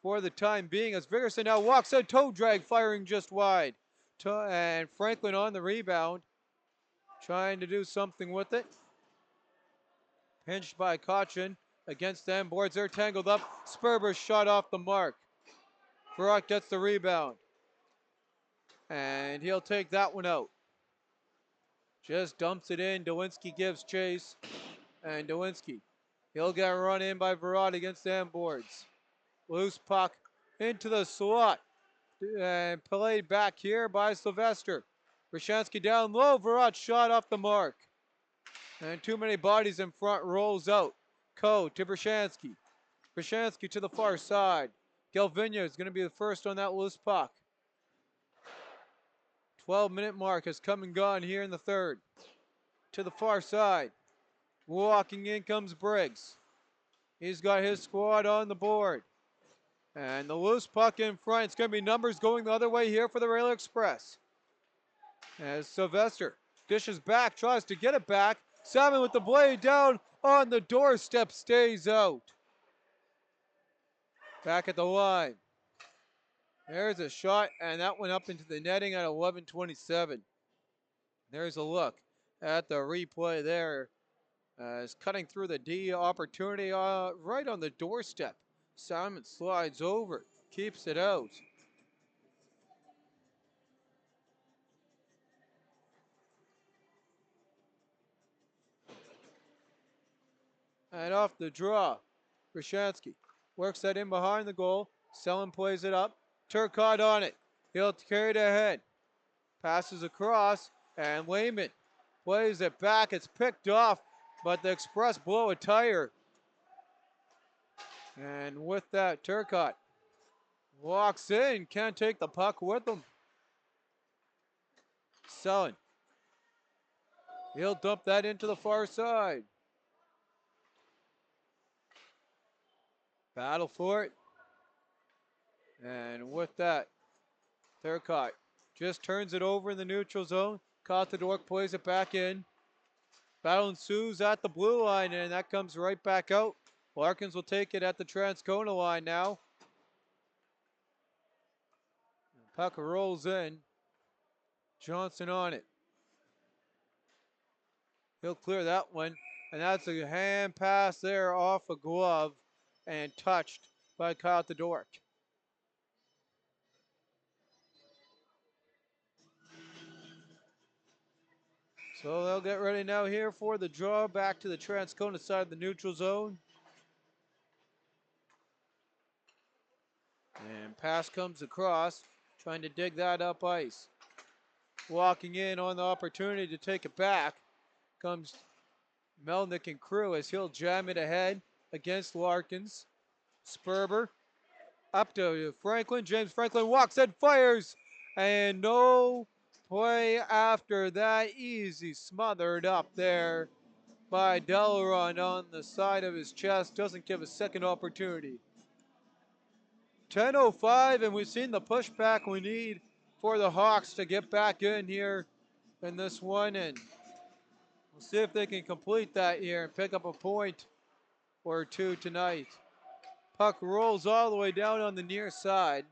for the time being as Vigerson now walks a toe drag firing just wide. And Franklin on the rebound. Trying to do something with it. Pinched by Cochin against them. Boards, they're tangled up. Sperber shot off the mark. Verrat gets the rebound. And he'll take that one out. Just dumps it in. Dowinski gives chase. And Dowinski, he'll get run in by Verrat against them boards. Loose puck into the slot. And played back here by Sylvester. Brashansky down low. Verrat shot off the mark. And too many bodies in front, rolls out. Coe to Brashansky. Brashansky to the far side. Galvinia is going to be the first on that loose puck. 12-minute mark has come and gone here in the third. To the far side. Walking in comes Briggs. He's got his squad on the board. And the loose puck in front. It's going to be numbers going the other way here for the Rail Express. As Sylvester dishes back, tries to get it back. Salmon with the blade down on the doorstep, stays out. Back at the line. There's a shot, and that went up into the netting at 11:27. There's a look at the replay there. As cutting through the D opportunity right on the doorstep. Simon slides over, keeps it out. And off the draw, Brashansky works that in behind the goal. Selin plays it up. Turcotte on it. He'll carry it ahead. Passes across, and Lehman plays it back. It's picked off, but the Express blow a tire. And with that, Turcotte walks in, can't take the puck with him. Selin. He'll dump that into the far side. Battle for it. And with that, Turcotte just turns it over in the neutral zone. Calthadork plays it back in. Battle ensues at the blue line, and that comes right back out. Larkins will take it at the Transcona line now. Puck rolls in. Johnson on it. He'll clear that one, and that's a hand pass there off a glove and touched by Calthadork. So they'll get ready now here for the draw back to the Transcona side of the neutral zone. And pass comes across, trying to dig that up ice. Walking in on the opportunity to take it back comes Melnick and crew as he'll jam it ahead against Larkins. Sperber up to Franklin. James Franklin walks and fires. And no play after that. Easy smothered up there by Delaron on the side of his chest. Doesn't give a second opportunity. 10:05, and we've seen the pushback we need for the Hawks to get back in here in this one. And we'll see if they can complete that here and pick up a point or two tonight. Puck rolls all the way down on the near side.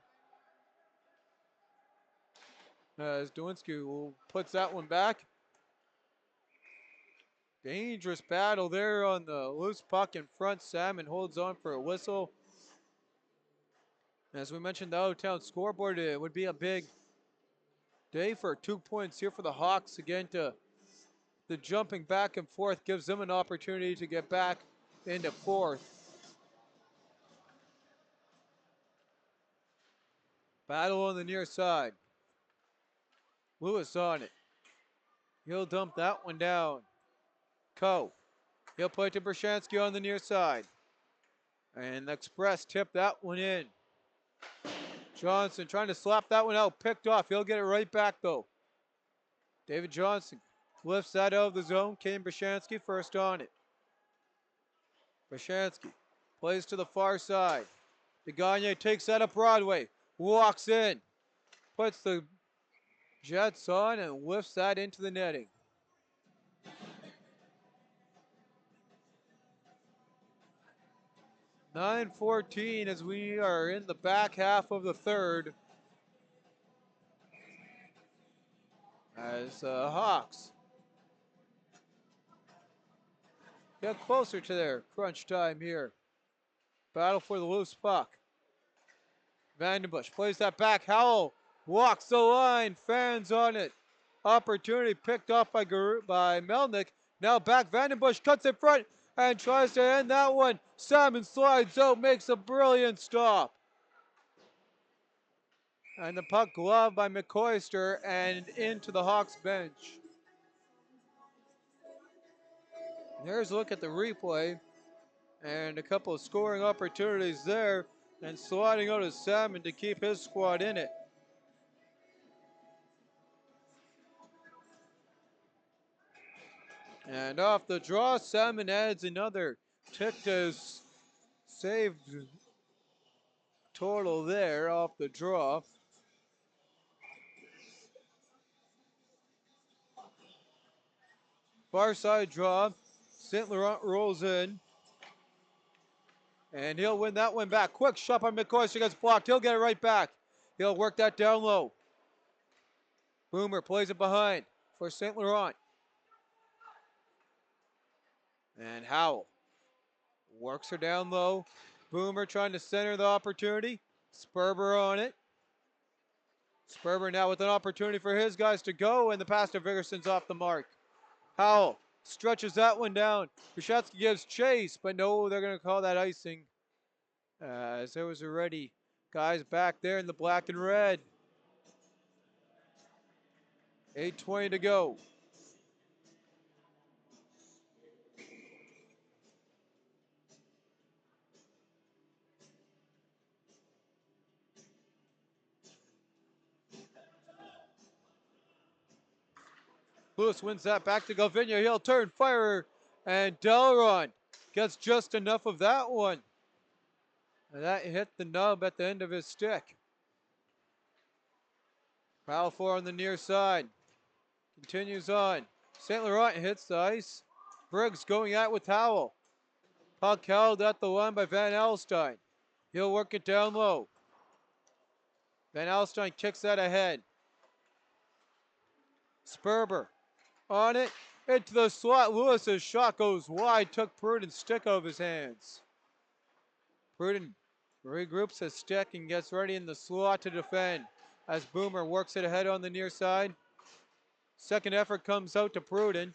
As Dwinski puts that one back. Dangerous battle there on the loose puck in front. Salmon holds on for a whistle. As we mentioned, the out-of-town scoreboard, it would be a big day for 2 points here for the Hawks. Again, the jumping back and forth gives them an opportunity to get back into fourth. Battle on the near side. Lewis on it. He'll dump that one down. He'll play to Brashansky on the near side. And the Express tip that one in. Johnson trying to slap that one out. Picked off. He'll get it right back though. David Johnson lifts that out of the zone. Kane Brashansky first on it. Brashansky plays to the far side. DeGagne takes that up Broadway. Walks in. Puts the Jets on and lifts that into the netting. (9:14) as we are in the back half of the third. As Hawks get closer to their crunch time here. Battle for the loose puck. Vandenbush plays that back. Howell walks the line. Fans on it. Opportunity picked off by Melnick. Now back. Vandenbush cuts in front and tries to end that one. Salmon slides out, makes a brilliant stop. And the puck gloved by McCoyster and into the Hawks bench. There's a look at the replay. And a couple of scoring opportunities there. And sliding out of Salmon to keep his squad in it. And off the draw, Salmon adds another tick to his save total there off the draw. Far side draw. St. Laurent rolls in. And he'll win that one back. Quick shot by McCoyster gets blocked. He'll get it right back. He'll work that down low. Boomer plays it behind for St. Laurent. And Howell works her down low. Boomer trying to center the opportunity. Sperber on it. Sperber now with an opportunity for his guys to go, and the pass to Vigerson's off the mark. Howell stretches that one down. Brashansky gives chase, but no, they're going to call that icing. As there was already guys back there in the black and red. 8:20 to go. Lewis wins that back to Galvinia. He'll turn, fire, and Delaron gets just enough of that one. And that hit the nub at the end of his stick. Foul 4 on the near side. Continues on. St. Laurent hits the ice. Briggs going at with Howell. Puck held at the line by Van Alstyne. He'll work it down low. Van Alstyne kicks that ahead. Sperber on it, into the slot. Lewis's shot goes wide, took Pruden's stick out of his hands. Pruden regroups his stick and gets ready in the slot to defend as Boomer works it ahead on the near side. Second effort comes out to Pruden.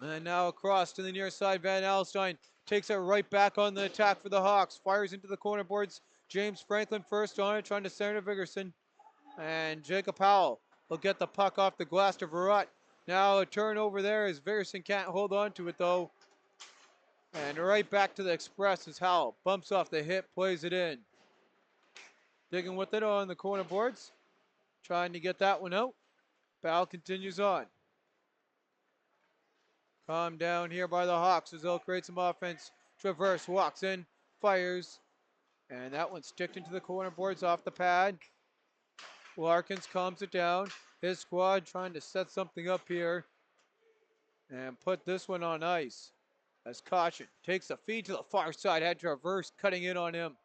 And now across to the near side, Van Alstyne takes it right back on the attack for the Hawks. Fires into the corner boards. James Franklin first on it, trying to center to Vigerson. And Jacob Powell will get the puck off the glass to Verrett. Now a turnover there as Vigerson can't hold on to it though. And right back to the Express as Howell bumps off the hit, plays it in. Digging with it on the corner boards. Trying to get that one out. Powell continues on. Calm down here by the Hawks as they'll create some offense. Traverse walks in, fires, and that one sticked into the corner boards off the pad. Larkins calms it down. His squad trying to set something up here and put this one on ice. As Caution takes a feed to the far side, had Traverse cutting in on him.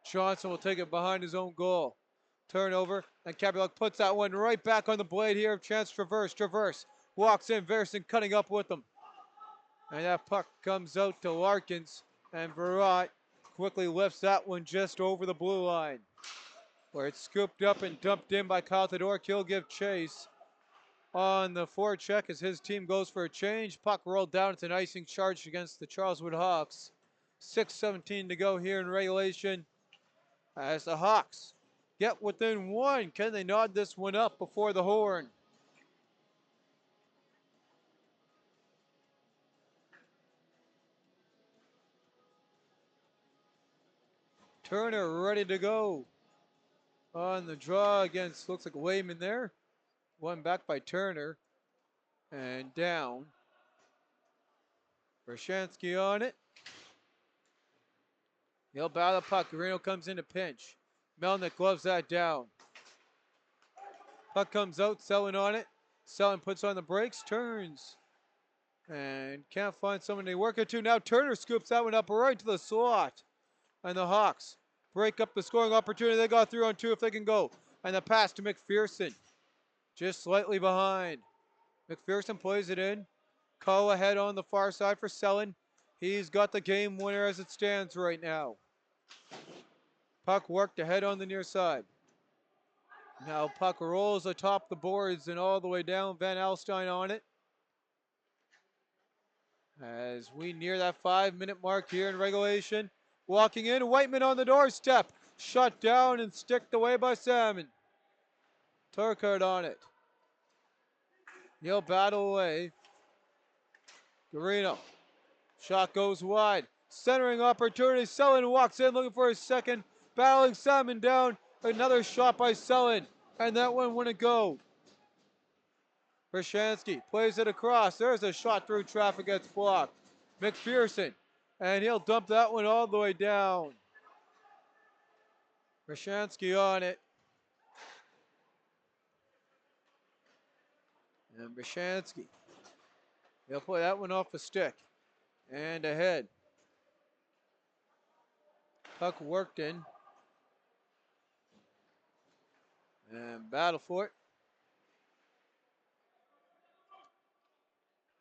Johnson will take it behind his own goal. Turnover, and Capulak puts that one right back on the blade here of Chance Traverse. Traverse walks in, Verson cutting up with him. And that puck comes out to Larkins, and Verrett quickly lifts that one just over the blue line, where it's scooped up and dumped in by Kyle Todoruk. He'll give chase on the forecheck as his team goes for a change. Puck rolled down. It's an icing charge against the Charleswood Hawks. 6:17 to go here in regulation as the Hawks get within one. Can they nod this one up before the horn? Turner ready to go on the draw against, looks like Wayman there. One back by Turner and down. Brashansky on it. He'll battle the puck. Guarino comes in to pinch. Melnick gloves that down. Puck comes out, Selin on it. Selin puts on the brakes, turns. And can't find someone to work it to. Now Turner scoops that one up right to the slot. And the Hawks break up the scoring opportunity. They got through on two if they can go. And the pass to McPherson. Just slightly behind. McPherson plays it in. Coe ahead on the far side for Selin. He's got the game winner as it stands right now. Puck worked ahead on the near side. Now puck rolls atop the boards and all the way down. Van Alstyne on it. As we near that 5-minute mark here in regulation. Walking in, Whiteman on the doorstep. Shut down and sticked away by Salmon. Turkard on it. He'll battle away. Guarino. Shot goes wide. Centering opportunity. Selin walks in looking for his second. Battling Salmon down. Another shot by Selin. And that one wouldn't go. Brashansky plays it across. There's a shot through traffic, gets blocked. McPherson. And he'll dump that one all the way down. Brashansky on it. And Brashansky. He'll play that one off a stick. And ahead. Puck worked in. And battle for it.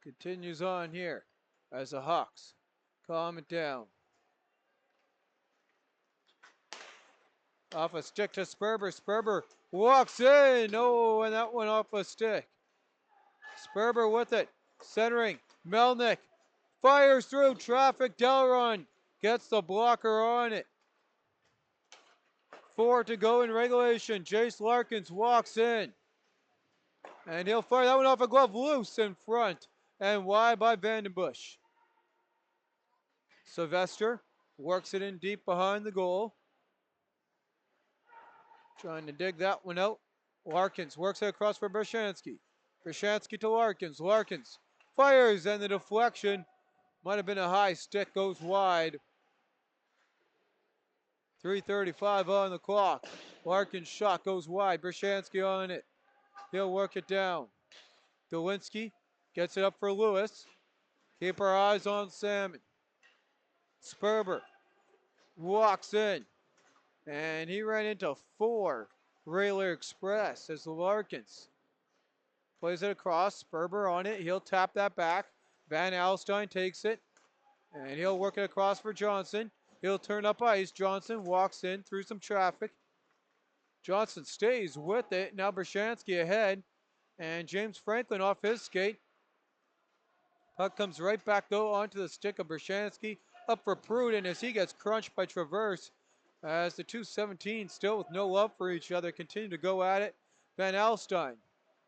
Continues on here as the Hawks calm it down. Off a stick to Sperber. Sperber walks in. Oh, and that one off a stick. Sperber with it. Centering. Melnick fires through traffic. Delron gets the blocker on it. 4 to go in regulation. Jace Larkins walks in. And he'll fire that one off a glove loose in front. And wide by Vandenbush. Sylvester works it in deep behind the goal. Trying to dig that one out. Larkins works it across for Brashansky. Brashansky to Larkins. Larkins fires and the deflection. Might have been a high stick, goes wide. 3:35 on the clock. Larkins' shot goes wide. Brashansky on it. He'll work it down. Dolinsky gets it up for Lewis. Keep our eyes on Salmon. Sperber walks in. And he ran into 4 Rayler Express as Larkins plays it across. Sperber on it. He'll tap that back. Van Alstyne takes it. And he'll work it across for Johnson. He'll turn up ice. Johnson walks in through some traffic. Johnson stays with it. Now Brashansky ahead. And James Franklin off his skate. Puck comes right back though onto the stick of Brashansky. Up for Pruden as he gets crunched by Traverse. As the 217 still with no love for each other continue to go at it. Van Alstyne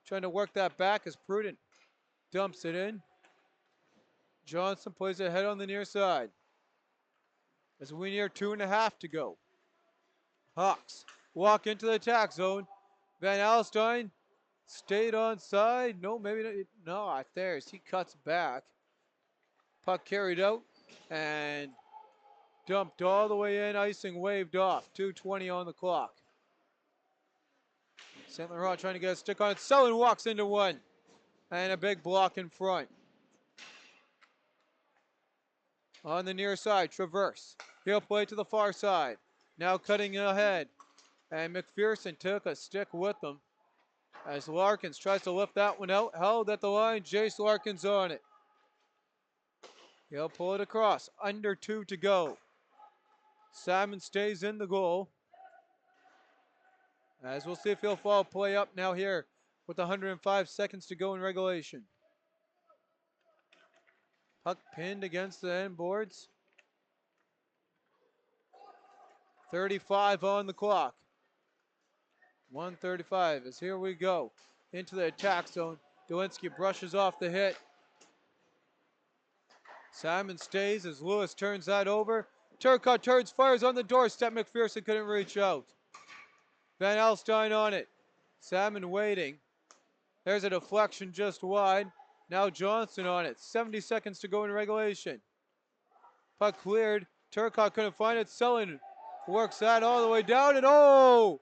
trying to work that back as Pruden dumps it in. Johnson plays ahead on the near side. As we near 2.5 to go. Hawks walk into the attack zone. Van Alstyne stayed on side. No, maybe not. There, he cuts back. Puck carried out and dumped all the way in. Icing waved off. 2:20 on the clock. St. Laurent trying to get a stick on it. Sullen walks into one. And a big block in front. On the near side, Traverse. He'll play to the far side. Now cutting ahead. And McPherson took a stick with him. As Larkins tries to lift that one out. Held at the line. Jace Larkins on it. He'll pull it across. Under 2 to go. Salmon stays in the goal. As we'll see if he'll follow play up now here with 105 seconds to go in regulation. Puck pinned against the end boards. 35 on the clock. 1:35 as here we go into the attack zone. Dolinsky brushes off the hit. Simon stays as Lewis turns that over. Turcotte turns, fires on the doorstep. McPherson couldn't reach out. Van Alstyne on it. Salmon waiting. There's a deflection just wide. Now Johnson on it. 70 seconds to go in regulation. Puck cleared. Turcotte couldn't find it. Sullen works that all the way down. And oh!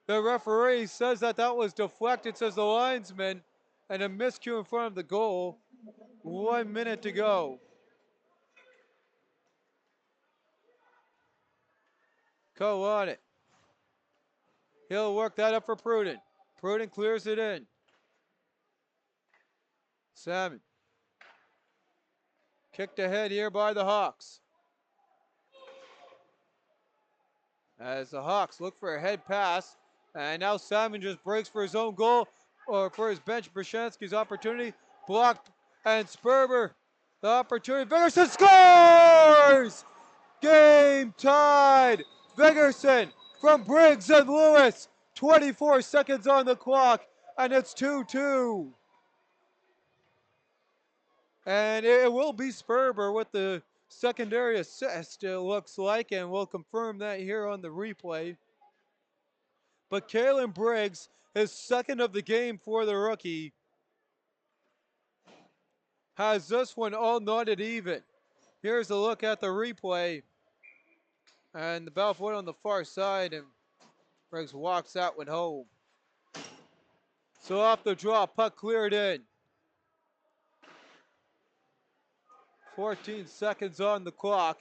The referee says that was deflected, says the linesman. And a miscue in front of the goal. 1 minute to go. Coe on it. He'll work that up for Pruden. Pruden clears it in. Salmon. Kicked ahead here by the Hawks. As the Hawks look for a head pass. And now Salmon just breaks for his own goal. Or for his bench, Brashansky's opportunity. Blocked. And Sperber. The opportunity. Vigorson scores! Game tied. Vigorson from Briggs and Lewis. 24 seconds on the clock. And it's 2-2. And it will be Sperber with the secondary assist, it looks like, and we'll confirm that here on the replay. But Kalen Briggs, his second of the game for the rookie, has this one all knotted even. Here's a look at the replay. And the Balfour on the far side, and Briggs walks that one home. So off the draw, puck cleared in. 14 seconds on the clock.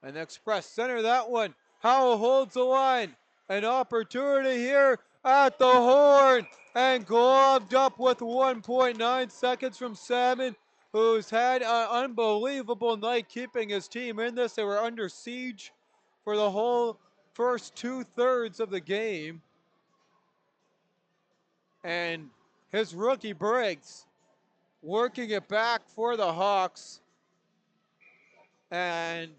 And Express center that one. Howell holds the line. An opportunity here at the horn. And gloved up with 1.9 seconds from Salmon, who's had an unbelievable night keeping his team in this. They were under siege for the whole first 2/3 of the game. And his rookie Briggs working it back for the Hawks. And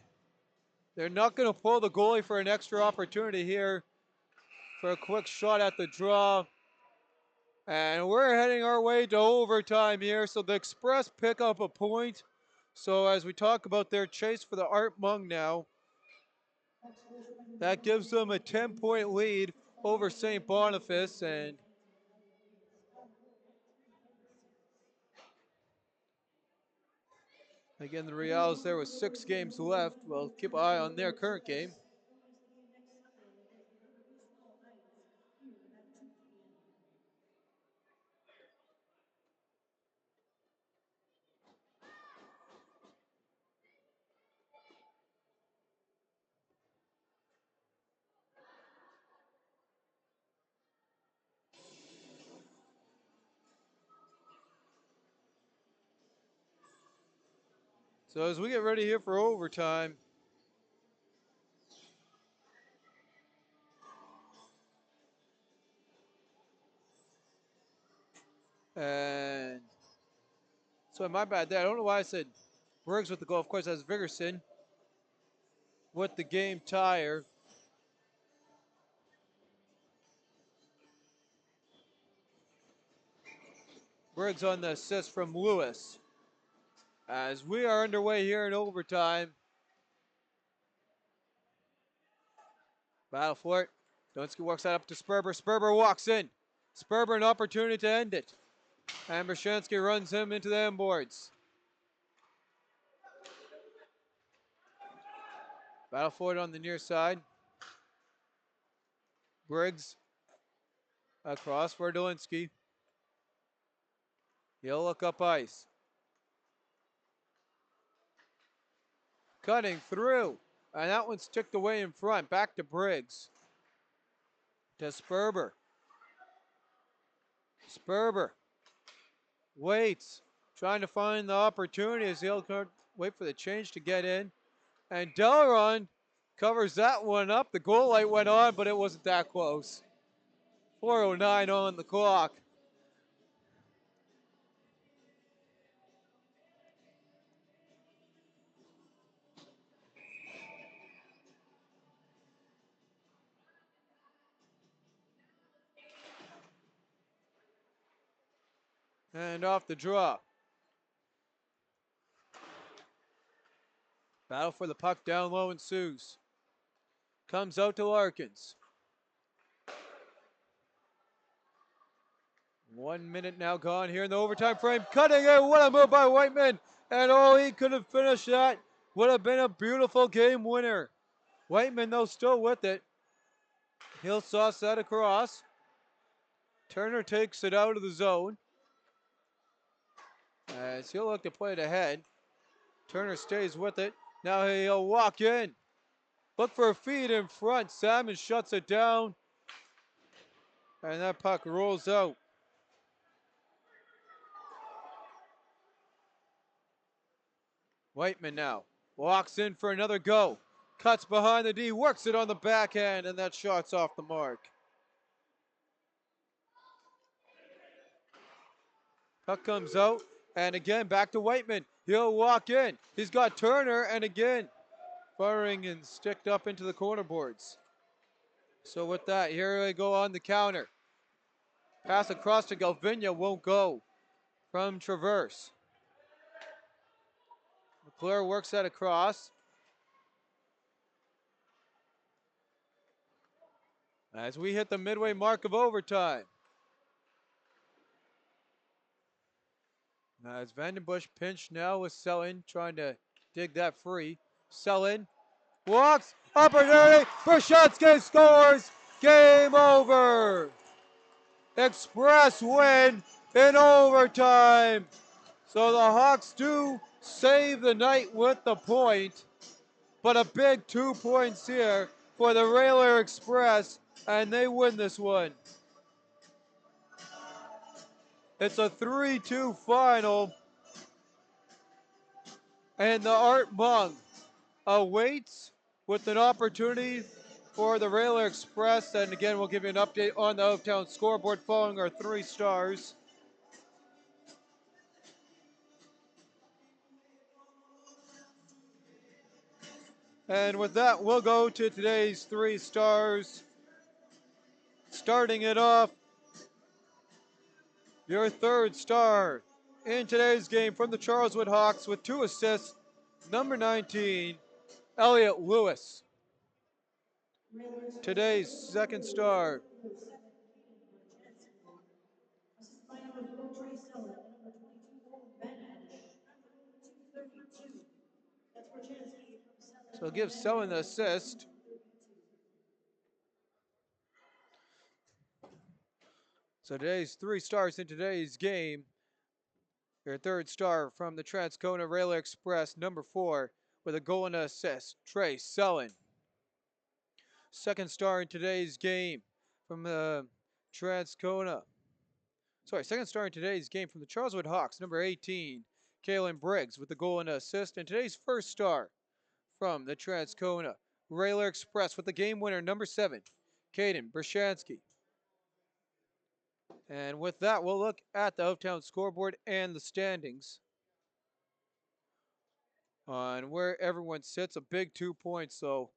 they're not going to pull the goalie for an extra opportunity here for a quick shot at the draw. And we're heading our way to overtime here. So the Express pick up a point. So as we talk about their chase for the Art Mung now, that gives them a 10-point lead over St. Boniface. And again, the Reals there with 6 games left. We'll keep an eye on their current game. So as we get ready here for overtime, And so my bad there. I don't know why I said Briggs with the goal. Of course, that's Vigerson with the game tire. Briggs on the assist from Lewis. As we are underway here in overtime. Battle for it. Donski works that up to Sperber. Sperber walks in. Sperber an opportunity to end it. And Brashansky runs him into the end boards. Battle for it on the near side. Briggs across for Dolinski. He'll look up ice. Cutting through. And that one's ticked away in front. Back to Briggs. To Sperber. Sperber waits. Trying to find the opportunity as he'll wait for the change to get in. And Delaron covers that one up. The goal light went on, but it wasn't that close. 4:09 on the clock. And off the draw. Battle for the puck down low ensues. Comes out to Larkins. 1 minute now gone here in the overtime frame. Cutting it. What a move by Whiteman. And oh, he could have finished that. Would have been a beautiful game winner. Whiteman, though, still with it. He'll sauce that across. Turner takes it out of the zone. As he'll look to play it ahead. Turner stays with it. Now he'll walk in. Look for a feed in front. Salmon shuts it down. And that puck rolls out. Whiteman now walks in for another go. Cuts behind the D, works it on the backhand, and that shot's off the mark. Puck comes out, and again back to Whiteman. He'll walk in. He's got Turner, and again firing and sticked up into the corner boards. So with that, here they go on the counter. Pass across to Galvinia, won't go from Traverse. McClure works that across. As we hit the midway mark of overtime. As Vandenbush pinched now with Selin trying to dig that free. Selin walks, opportunity, Brashansky scores, game over. Express win in overtime. So the Hawks do save the night with the point, but a big 2 points here for the Railer Express, and they win this one. It's a 3-2 final, and the Art Mung awaits with an opportunity for the Railer Express. And again, we'll give you an update on the out-of-town scoreboard following our 3 stars. And with that, we'll go to today's 3 stars. Starting it off, your 3rd star in today's game from the Charleswood Hawks with 2 assists, number 19, Elliot Lewis. Today's 2nd star, so give Selin the assist. So today's 3 stars in today's game. Your 3rd star from the Transcona Railer Express, number 4, with a goal and an assist, Trey Selin. 2nd star in today's game from the Transcona. 2nd star in today's game from the Charleswood Hawks, number 18, Kaylin Briggs with the goal and an assist. And today's 1st star from the Transcona Railer Express with the game winner, number 7, Caden Brashansky. And with that, we'll look at the Uptown scoreboard and the standings on where everyone sits. A big 2 points, though,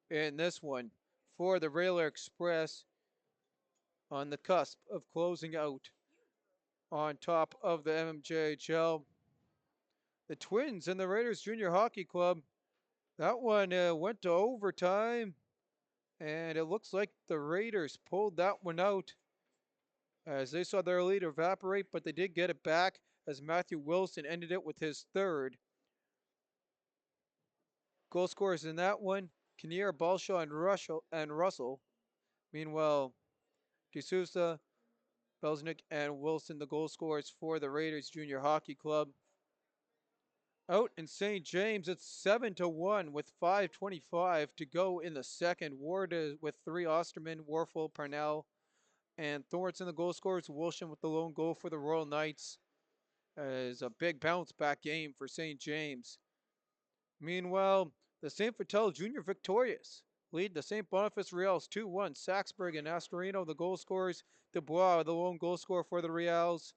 in this one for the Railer Express on the cusp of closing out on top of the MMJHL. The Twins and the Raiders Junior Hockey Club, that one went to overtime, and it looks like the Raiders pulled that one out as they saw their lead evaporate, but they did get it back as Matthew Wilson ended it with his third. Goal scorers in that one, Kinnear, Balshaw, and Russell. Meanwhile, D'Souza, Belznick, and Wilson, the goal scorers for the Raiders Junior Hockey Club. Out in St. James, it's 7-1 with 5:25 to go in the second. Ward with three, Osterman, Warfel, Parnell, and Thornton, the goal scorers. Wilson with the lone goal for the Royal Knights. As a big bounce back game for St. James. Meanwhile, the St. Vital Junior victorious lead the St. Boniface Reals 2-1. Saxburg and Astorino, the goal scorers. Dubois, the lone goal scorer for the Reals.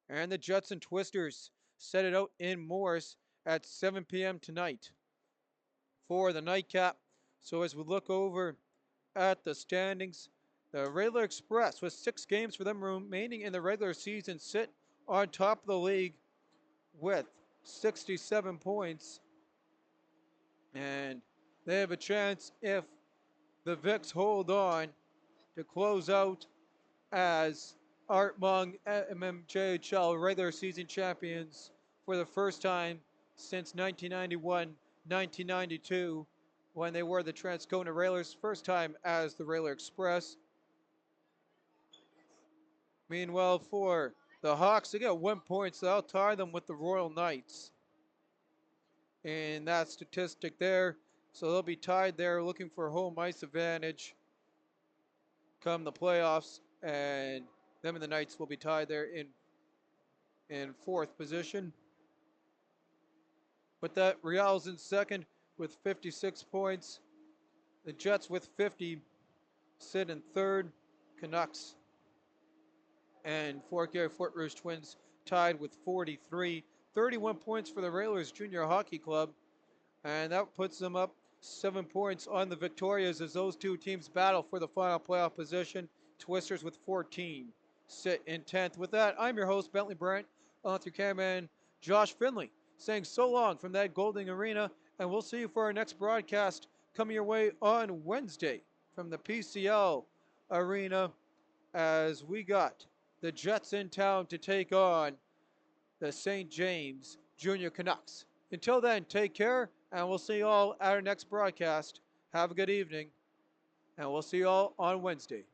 And the Jets and Twisters set it out in Morris at 7 p.m. tonight for the nightcap. So as we look over at the standings, the Railer Express, with 6 games for them remaining in the regular season, sit on top of the league with 67 points. And they have a chance, if the Vics hold on, to close out as Art Mung MMJHL regular season champions for the first time since 1991-1992, when they were the Transcona Railers, first time as the Railer Express. Meanwhile, for the Hawks, they get 1 point, so that'll tie them with the Royal Knights in that statistic there. So they'll be tied there, looking for home ice advantage come the playoffs, and them and the Knights will be tied there in fourth position. With that, Real's in second with 56 points. The Jets with 50 sit in third. Canucks and Fort Garry Fort Rouge Twins tied with 43. 31 points for the Railers Junior Hockey Club, and that puts them up 7 points on the Victorias as those two teams battle for the final playoff position. Twisters with 14 sit in 10th. With that, I'm your host, Bentley Brent, along with your cameraman, Josh Finley, saying so long from that Golding Arena, and we'll see you for our next broadcast coming your way on Wednesday from the PCL Arena, as we got the Jets in town to take on the St. James Junior Canucks. Until then, take care, and we'll see you all at our next broadcast. Have a good evening, and we'll see you all on Wednesday.